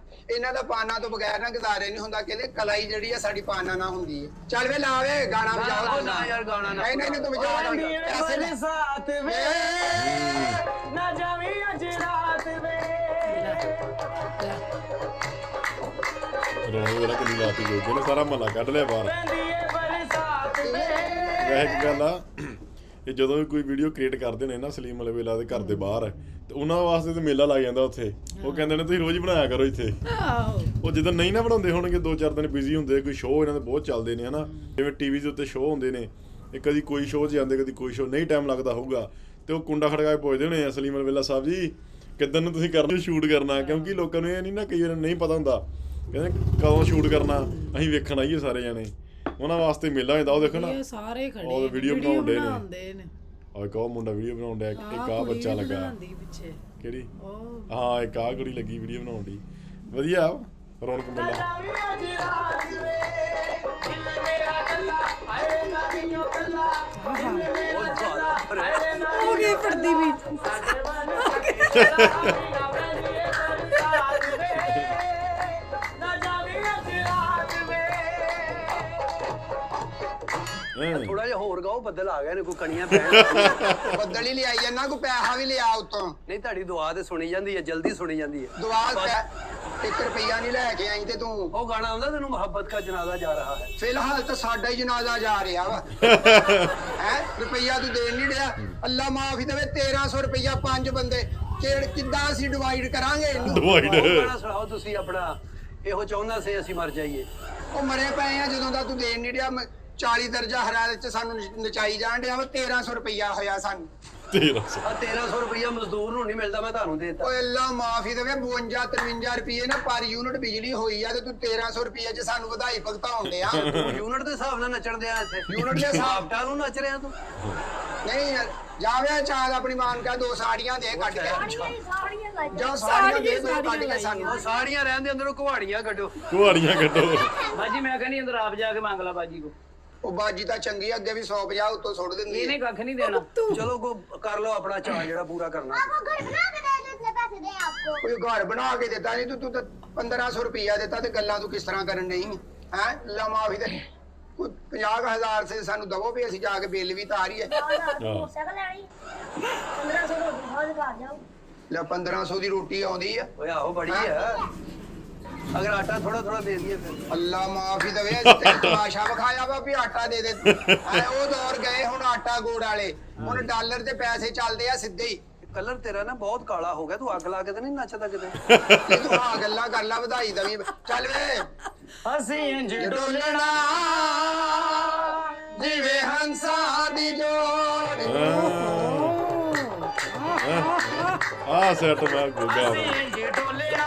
Speaker 3: ਇਹਨਾਂ ਦਾ ਪਾਨਾਂ ਤੋਂ ਬਗੈਰ ਨਾ ਗੁਜ਼ਾਰੇ ਨਹੀਂ ਹੁੰਦਾ। ਕਹਿੰਦੇ ਕਲਾਈ ਜਿਹੜੀ ਆ ਸਾਡੀ ਪਾਨਾਂ ਨਾ ਹੁੰਦੀ ਹੈ। ਚੱਲ ਵੇ ਲਾਵੇ ਗਾਣਾ ਵਜਾਓ।
Speaker 2: ਨਾ ਯਾਰ ਗਾਣਾ ਨਾ।
Speaker 3: ਨਹੀਂ ਤੂੰ ਵਜਾ ਪੈਸੇ ਲੈ।
Speaker 7: ਸਾਥ ਵੇ ਨਾ ਜਾਵੀਂ ਅੱਜ ਰਾਤ ਵੇ।
Speaker 4: ਰੋਣ ਵੇਲਾ ਕਿੰਨੀ ਲਾਤੀ ਗੋਗੇ ਨੇ, ਸਾਰਾ ਮਹੱਲਾ ਕੱਢ ਲਿਆ ਬਾਹਰ।
Speaker 7: ਪੈਂਦੀ ਏ ਬਰਸਾਤ ਵੇ।
Speaker 4: ਵੈਸੇ ਇੱਕ ਗੱਲ ਆ, ਇਹ ਜਦੋਂ ਵੀ ਕੋਈ ਵੀਡੀਓ ਕ੍ਰੀਏਟ ਕਰਦੇ ਨੇ ਨਾ ਸਲੀਮ ਵਾਲੇ ਵੇਲਾ ਦੇ ਘਰ ਦੇ ਬਾਹਰ, ਤੇ ਉਹਨਾਂ ਵਾਸਤੇ ਤੇ ਮੇਲਾ ਲੱਗ ਜਾਂਦਾ ਉੱਥੇ। ਉਹ ਕਹਿੰਦੇ ਨੇ ਤੁਸੀਂ ਰੋਜ਼ ਬਣਾਇਆ ਕਰੋ ਇੱਥੇ।
Speaker 5: ਆਹੋ
Speaker 4: ਉਹ ਜਦੋਂ ਨਹੀਂ ਨਾ ਬਣਾਉਂਦੇ ਹੋਣਗੇ, 2-4 ਦਿਨ ਬਿਜ਼ੀ ਹੁੰਦੇ, ਕੋਈ ਸ਼ੋਅ ਇਹਨਾਂ ਦੇ ਬਹੁਤ ਚੱਲਦੇ ਨੇ ਹਨਾ, ਜਿਵੇਂ ਟੀਵੀ ਦੇ ਉੱਤੇ ਸ਼ੋਅ ਹੁੰਦੇ ਨੇ, ਇਹ ਕਦੀ ਕੋਈ ਸ਼ੋਅ 'ਚ ਜਾਂਦੇ, ਕਦੀ ਕੋਈ ਸ਼ੋਅ, ਨਹੀਂ ਟਾਈਮ ਲੱਗਦਾ ਹੋਊਗਾ, ਤੇ ਉਹ ਕੁੰਡਾ ਖੜਕਾ ਕੇ ਪੁੱਛਦੇ ਹੋਣੇ ਆ ਸਲੀਮ ਵਾਲੇ ਵੇਲਾ ਸਾਹਿਬ ਜੀ ਕਿੱਦਣ ਨੂੰ ਤੁਸੀਂ ਕਰਨਾ ਸ਼ੂਟ ਕਰਨਾ, ਕਿਉਂਕਿ ਲੋਕਾਂ ਨੂੰ ਇਹ ਨਹੀਂ ਨਾ, ਕਈ ਵਾਰ ਨਹੀਂ ਪਤਾ ਹੁੰਦਾ, ਕਹਿੰਦੇ ਕਦੋਂ ਸ਼ੂਟ ਕਰਨਾ, ਅਸੀਂ ਵੇਖਣ ਆਈਏ ਸਾਰੇ ਜਾਣੇ। ਉਹਨਾਂ ਵਾਸਤੇ ਮੇਲਾ ਹੋ ਜਾਂਦਾ। ਉਹ ਦੇਖੋ ਨਾ,
Speaker 5: ਇਹ ਸਾਰੇ ਖੜੇ
Speaker 4: ਉਹ ਵੀਡੀਓ ਬਣਾਉਂਦੇ ਨੇ।
Speaker 5: ਬਣਾਉਂਦੇ ਨੇ।
Speaker 4: ਆਹ ਇੱਕ ਉਹ ਮੁੰਡਾ ਵੀਡੀਓ ਬਣਾਉਣ ਡਿਆ, ਇੱਕ ਆਹ ਬੱਚਾ ਲੱਗਾ।
Speaker 5: ਬਣਾਉਂਦੀ ਪਿੱਛੇ
Speaker 4: ਕਿਹੜੀ?
Speaker 5: ਉਹ
Speaker 4: ਹਾਂ ਇੱਕ ਆਹ ਕੁੜੀ ਲੱਗੀ ਵੀਡੀਓ ਬਣਾਉਣ ਦੀ। ਵਧੀਆ ਰੌਣਕ ਮੇਲਾ।
Speaker 7: ਜਾਵੀਂ ਅੱਜ ਰਾਤ ਵੇ। ਦਿਲ ਮੇਰਾ ਕੱਲਾ ਆਏ ਨਾ ਦਿਨੋਂ ਕੱਲਾ। ਦਿਲ ਮੇਰਾ ਕੱਲਾ ਆਏ ਨਾ
Speaker 5: ਉਹ ਕੀ ਪੜਦੀ ਵੀ
Speaker 7: ਸਾਡੇ ਵੱਲ ਤੱਕੀ ਨਾ ਪੈਂਦੀ ਏ ਬਰਸਾਤ ਵੇ। ਨਾ ਜਾਵੀਂ ਅੱਜ ਰਾਤ ਵੇ।
Speaker 2: ਥੋੜਾ ਜਿਹਾ ਹੋਰ ਗਾਓ, ਬੱਦਲ ਆ ਗਏ ਨੇ, ਕੋਈ ਕਣੀਆਂ ਪੈਣ।
Speaker 3: ਬੱਦਲ ਹੀ ਲਿਆਈ ਜਾਂਦਾ, ਕੋਈ ਪੈਸਾ ਵੀ ਲਿਆ ਉਤੋਂ।
Speaker 2: ਨਹੀਂ ਤੁਹਾਡੀ ਦੁਆ ਤੇ ਸੁਣੀ ਜਾਂਦੀ ਹੈ, ਜਲਦੀ ਸੁਣੀ ਜਾਂਦੀ ਹੈ।
Speaker 3: ਦੁਆ 1 ਰੁਪਈਆ ਨਹੀਂ ਲੈ ਕੇ ਆਈ ਤੇ ਤੂੰ।
Speaker 2: ਉਹ ਗਾਣਾ ਆਉਂਦਾ ਤੈਨੂੰ, ਮੁਹੱਬਤ ਦਾ ਜਨਾਜ਼ਾ ਜਾ ਰਹਾ ਹੈ।
Speaker 3: ਫਿਲਹਾਲ ਤਾਂ ਸਾਡਾ ਹੀ ਜਨਾਜ਼ਾ ਜਾ ਰਿਹਾ ਵਾ ਹੈ। ਰੁਪਈਆ ਤੂੰ ਦੇਣ ਨਹੀਂ ਰਿਹਾ। ਅੱਲਾ ਮਾਫੀ ਦੇਵੇ 1300 ਰੁਪਈਆ 5 ਬੰਦੇ ਕਿੱਦਾਂ ਅਸੀਂ ਡਿਵਾਈਡ ਕਰਾਂਗੇ ਇਹਨੂੰ?
Speaker 4: ਡਿਵਾਈਡ
Speaker 2: ਉਹ ਗਾਣਾ ਸੁਣਾਓ ਤੁਸੀਂ ਆਪਣਾ, ਇਹੋ ਚਾਹੁੰਦਾ ਸੀ ਅਸੀਂ ਮਰ ਜਾਈਏ।
Speaker 3: ਉਹ ਮਰੇ ਪਏ ਆ ਜਦੋਂ ਦਾ ਤੂੰ ਦੇਣ ਨਹੀਂ ਰਿਹਾ। 40 ਦਰਜਾ ਹਰਾਰਤ ਚ ਸਾਨੂੰ ਨਚਾਈ ਜਾਣ ਡਿਆ ਵਾ। 1300 ਰੁਪਈਆ ਹੋਇਆ ਸਾਨੂੰ।
Speaker 4: 1300
Speaker 2: ਆ 1300 ਰੁਪਇਆ ਮਜ਼ਦੂਰ ਨੂੰ ਨਹੀਂ ਮਿਲਦਾ, ਮੈਂ ਤੁਹਾਨੂੰ ਦੇਤਾ।
Speaker 3: ਓਏ ਅੱਲਾ ਮਾਫੀ ਦੇਵੇ 52-53 ਰੁਪਏ ਨਾ ਪਰ ਯੂਨਿਟ ਬਿਜਲੀ ਹੋਈ ਆ ਤੇ ਤੂੰ 1300 ਰੁਪਏ ਚ ਸਾਨੂੰ ਵਧਾਈ ਭੁਗਤਾਉਣ ਡਿਆ।
Speaker 2: ਯੂਨਿਟ ਦੇ ਹਿਸਾਬ ਨਾਲ ਨੱਚਣ ਦਿਆ ਇੱਥੇ।
Speaker 3: ਯੂਨਿਟ ਦੇ ਹਿਸਾਬ
Speaker 2: ਟਾ ਨੂੰ ਨੱਚ ਰਿਹਾ ਤੂੰ।
Speaker 3: ਨਹੀਂ ਯਾਰ, ਜਾਵੇ ਚਾਹ ਆਪਣੀ ਮਾਨ ਕਾ 2 ਸਾੜੀਆਂ ਦੇ ਕੱਢ ਕੇ।
Speaker 6: ਸਾੜੀਆਂ ਲਾਈ
Speaker 3: ਜਾ ਸਾੜੀਆਂ ਦੇ 2 ਕੱਢ ਕੇ ਸਾਨੂੰ।
Speaker 2: ਉਹ ਸਾੜੀਆਂ ਰਹਿੰਦੇ ਅੰਦਰੋਂ ਕੁਹਾੜੀਆਂ ਕੱਢੋ।
Speaker 4: ਕੁਹਾੜੀਆਂ ਕੱਢੋ।
Speaker 1: ਬਾਜੀ ਮੈਂ ਕਹਿੰਦੀ ਅੰਦਰ ਆਪ ਜਾ ਕੇ ਮੰਗ ਲਾ ਬਾਜੀ ਕੋ।
Speaker 3: ਉਹ ਬਾਜੀ ਤਾਂ ਚੰਗੀ ਅੱਗੇ ਵੀ 150 ਉੱਤੋਂ ਸੁੱਟ ਦਿੰਦੀ
Speaker 1: ਇਹਨੇ ਕੱਖ ਨਹੀਂ ਦੇਣਾ।
Speaker 2: ਚਲੋ ਕੋ ਕਰ ਲਓ ਆਪਣਾ ਚਾਹ ਜਿਹੜਾ ਪੂਰਾ ਕਰਨਾ।
Speaker 6: आपको घर बना के दे दो, इतने पैसे दे आपको।
Speaker 3: ਕੋਈ ਘਰ ਬਣਾ ਕੇ ਦਿੱਤਾ ਨਹੀਂ ਤੂੰ ਤਾਂ 1500 ਰੁਪਈਆ ਦਿੱਤਾ ਤੇ ਗੱਲਾਂ ਤੂੰ ਕਿਸ ਤਰ੍ਹਾਂ ਕਰਨ ਨਹੀਂ ਹੈ? ਲਾ ਮਾਫੀ ਦੇ ਕੋਈ 50,000 ਸੇ ਸਾਨੂੰ ਦਵੋ ਵੀ ਅਸੀਂ ਜਾ ਕੇ ਬਿੱਲ ਵੀ ਤਾਰੀਏ।
Speaker 6: मोटरसाइकिल लेनी 1500 रोटी खा के आ जाओ।
Speaker 3: ਲੈ 1500 ਦੀ ਰੋਟੀ ਆਉਂਦੀ ਆ।
Speaker 2: ਓਏ ਆਹੋ ਬੜੀ ਹੈ। ਅਗਰ ਆਟਾ ਥੋੜਾ ਥੋੜਾ ਦੇ ਦਈਏ ਫਿਰ।
Speaker 3: ਅੱਲਾ ਮਾਫੀ ਦੇਵੇ ਤੇ ਤਮਾਸ਼ਾ ਵਿਖਾਇਆ ਵਾ ਵੀ ਆਟਾ ਦੇ ਦੇ। ਉਹ ਦੌਰ ਗਏ ਹੁਣ ਆਟਾ ਗੋੜ ਵਾਲੇ। ਹੁਣ ਡਾਲਰ ਦੇ ਪੈਸੇ ਚੱਲਦੇ ਆ ਸਿੱਧੇ ਹੀ।
Speaker 2: ਕਲਰ ਤੇਰਾ ਨਾ ਬਹੁਤ ਕਾਲਾ ਹੋ ਗਿਆ, ਤੂੰ ਅੱਗ ਲਾ ਕੇ ਤਾਂ ਨਹੀਂ ਨੱਚਦਾ ਕਿਤੇ?
Speaker 3: ਨਹੀਂ ਤੂੰ ਹਾਂ ਗੱਲਾਂ ਕਰ ਲੈ, ਵਧਾਈ ਦਵੀ। ਚੱਲ ਵੇ
Speaker 7: ਅਸੀਂ ਇੰਜ ਡੋਲਣਾ ਜਿਵੇਂ ਹੰਸਾਂ ਦੀ ਜੋੜੀ।
Speaker 4: ਆਹ ਸੈਟ ਮੈਂ ਗੋਗਾ।
Speaker 7: ਅਸੀਂ ਇੰਜ ਡੋਲਣਾ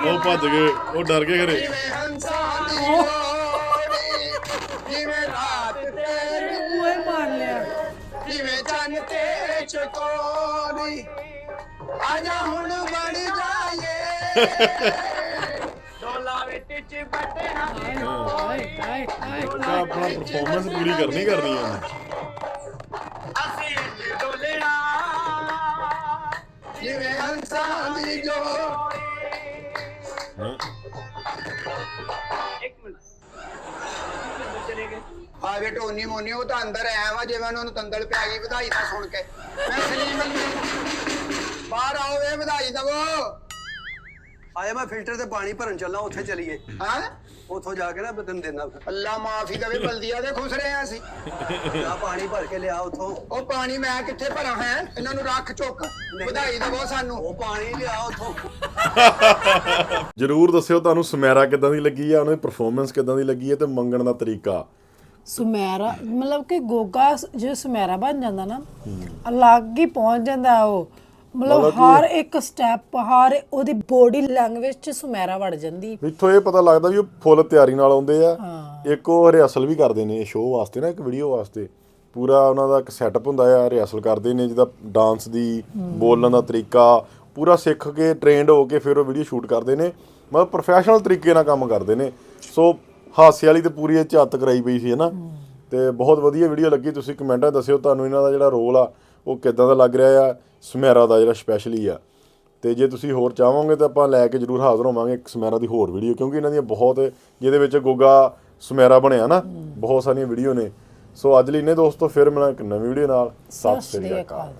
Speaker 4: ਉਹ ਭੱਜ ਗਏ, ਉਹ ਡਰ ਗਏ ਘਰੇ।
Speaker 3: ਜਿਵੇਂ ਹੰਸਾਂ ਦੀ ਜੋੜੀ, ਜਿਵੇਂ ਰਾਤ ਤੇਰੀ,
Speaker 5: ਬੂਹੇ ਮਾਰ ਲਿਆ।
Speaker 3: ਜਿਵੇਂ ਚੰਨ ਤੇ ਚਕੋਰੀ। ਆਜਾ ਹੁਣ ਬਣ ਜਾਈਏ।
Speaker 7: ਡੋਲਾ ਵਿੱਚ ਚ ਬੱਟੇ ਹਾਂ।
Speaker 5: ਹਾਏ ਹਾਏ ਹਾਏ
Speaker 4: ਤਾਂ ਆਪਣਾ ਪਰਫਾਰਮੈਂਸ ਪੂਰੀ ਕਰਨੀ ਉਹਨੇ।
Speaker 7: ਅਸੀਂ ਇੰਜ ਡੋਲਣਾ
Speaker 3: ਜਿਵੇਂ ਹੰਸਾਂ ਦੀ ਜੋੜੀ।
Speaker 4: ਹਾਂ
Speaker 1: ਇੱਕ ਮਿੰਟ ਚਲੇ ਗਏ।
Speaker 3: ਆਵੇ ਟੋਨੀ ਮੋਨੀ ਉਹ ਤਾਂ ਅੰਦਰ ਆਇਆ ਵਾ ਜਿਵੇਂ ਉਹਨਾਂ ਨੂੰ ਤੰਦਲ ਪੈ ਗਈ ਵਧਾਈ ਦਾ ਸੁਣ ਕੇ ਮੈਂ ਸਲੀਮ ਬਾਹਰ ਆਓ ਵੇ ਵਧਾਈ ਦਵੋ
Speaker 2: ਆਇਆ ਮੈਂ ਫਿਲਟਰ ਤੇ ਪਾਣੀ ਭਰਨ ਚੱਲਾਂ ਉੱਥੇ ਚਲੀਏ
Speaker 3: ਹਾਂ
Speaker 2: ਉੱਥੋਂ ਜਾ ਕੇ ਨਾ ਮੈਂ ਤੈਨੂੰ ਦੇਣਾ
Speaker 3: ਅੱਲਾ ਮਾਫੀ ਦੇਵੇ ਬਲਦੀਆ ਦੇ ਖੁਸ਼ ਰਹੇ ਆ ਅਸੀਂ
Speaker 2: ਆ ਪਾਣੀ ਭਰ ਕੇ ਲਿਆ ਉੱਥੋਂ
Speaker 3: ਉਹ ਪਾਣੀ ਮੈਂ ਕਿੱਥੇ ਭਰਾਂ ਹੈ ਇਹਨਾਂ ਨੂੰ ਰੱਖ ਚੁੱਕ ਵਧਾਈ ਦਵੋ ਸਾਨੂੰ
Speaker 2: ਉਹ ਪਾਣੀ ਲਿਆ ਉੱਥੋਂ
Speaker 4: ਜਰੂਰ ਦੱਸਿਓ ਤੁਹਾਨੂੰ ਸਮੈਰਾ ਕਿੱਦਾਂ ਦੀ ਲੱਗੀ ਆ, ਉਹਨਾਂ ਦੀ ਪਰਫਾਰਮੈਂਸ ਕਿੱਦਾਂ ਦੀ ਲੱਗੀ ਹੈ ਤੇ ਮੰਗਣ ਦਾ ਤਰੀਕਾ।
Speaker 5: ਸੁਮੈਰਾ ਮਤਲਬ ਕਿ ਗੋਗਾ ਜੋ ਸੁਮੈਰਾ ਬਣ ਜਾਂਦਾ ਨਾ ਅਲੱਗ ਹੀ ਪਹੁੰਚ ਜਾਂਦਾ ਉਹ, ਮਤਲਬ ਹਰ ਇੱਕ ਸਟੈਪ ਹਰ ਉਹਦੀ ਬੋਡੀ ਲੈਂਗੁਏਜ ਚ ਸੁਮੈਰਾ ਵੜ ਜਾਂਦੀ।
Speaker 4: ਇੱਥੋਂ ਇਹ ਪਤਾ ਲੱਗਦਾ ਵੀ ਉਹ ਫੁੱਲ ਤਿਆਰੀ ਨਾਲ ਆਉਂਦੇ ਆ। ਇੱਕ ਉਹ ਰਿਹਰਸਲ ਵੀ ਕਰਦੇ ਨੇ ਸ਼ੋਅ ਵਾਸਤੇ ਨਾ, ਇੱਕ ਵੀਡੀਓ ਵਾਸਤੇ ਪੂਰਾ ਉਹਨਾਂ ਦਾ ਇੱਕ ਸੈਟਅਪ ਹੁੰਦਾ ਆ, ਰਿਹਰਸਲ ਕਰਦੇ ਨੇ ਜਿਹਦਾ ਡਾਂਸ ਦੀ ਬੋਲਣ ਦਾ ਤਰੀਕਾ ਪੂਰਾ ਸਿੱਖ ਕੇ ਟ੍ਰੇਨਡ ਹੋ ਕੇ ਫਿਰ ਉਹ ਵੀਡੀਓ ਸ਼ੂਟ ਕਰਦੇ ਨੇ, ਮਤਲਬ ਪ੍ਰੋਫੈਸ਼ਨਲ ਤਰੀਕੇ ਨਾਲ ਕੰਮ ਕਰਦੇ ਨੇ। ਸੋ ਹਾਸੇ ਵਾਲੀ ਤੇ ਪੂਰੀ ਇਹ ਝੱਤ ਕਰਾਈ ਪਈ ਸੀ ਹੈ ਨਾ, ਤੇ ਬਹੁਤ ਵਧੀਆ ਵੀਡੀਓ ਲੱਗੀ। ਤੁਸੀਂ ਕਮੈਂਟਾਂ ਦੱਸਿਓ ਤੁਹਾਨੂੰ ਇਹਨਾਂ ਦਾ ਜਿਹੜਾ ਰੋਲ ਆ ਉਹ ਕਿੱਦਾਂ ਦਾ ਲੱਗ ਰਿਹਾ ਆ, ਸਮੈਰਾ ਦਾ ਜਿਹੜਾ ਸਪੈਸ਼ਲੀ ਆ। ਤੇ ਜੇ ਤੁਸੀਂ ਹੋਰ ਚਾਹੋਗੇ ਤਾਂ ਆਪਾਂ ਲੈ ਕੇ ਜ਼ਰੂਰ ਹਾਜ਼ਰ ਹੋਵਾਂਗੇ ਇੱਕ ਸਮੈਰਾ ਦੀ ਹੋਰ ਵੀਡੀਓ, ਕਿਉਂਕਿ ਇਹਨਾਂ ਦੀਆਂ ਬਹੁਤ ਜਿਹਦੇ ਵਿੱਚ ਗੋਗਾ ਸਮੈਰਾ ਬਣਿਆ ਨਾ, ਬਹੁਤ ਸਾਰੀਆਂ ਵੀਡੀਓ ਨੇ। ਸੋ ਅੱਜ ਲਈ ਨੇ ਦੋਸਤੋ, ਫਿਰ ਮਿਲਾਂ ਇੱਕ ਨਵੀਂ ਵੀਡੀਓ ਨਾਲ। ਸਤਿ ਸ੍ਰੀ ਅਕਾਲ।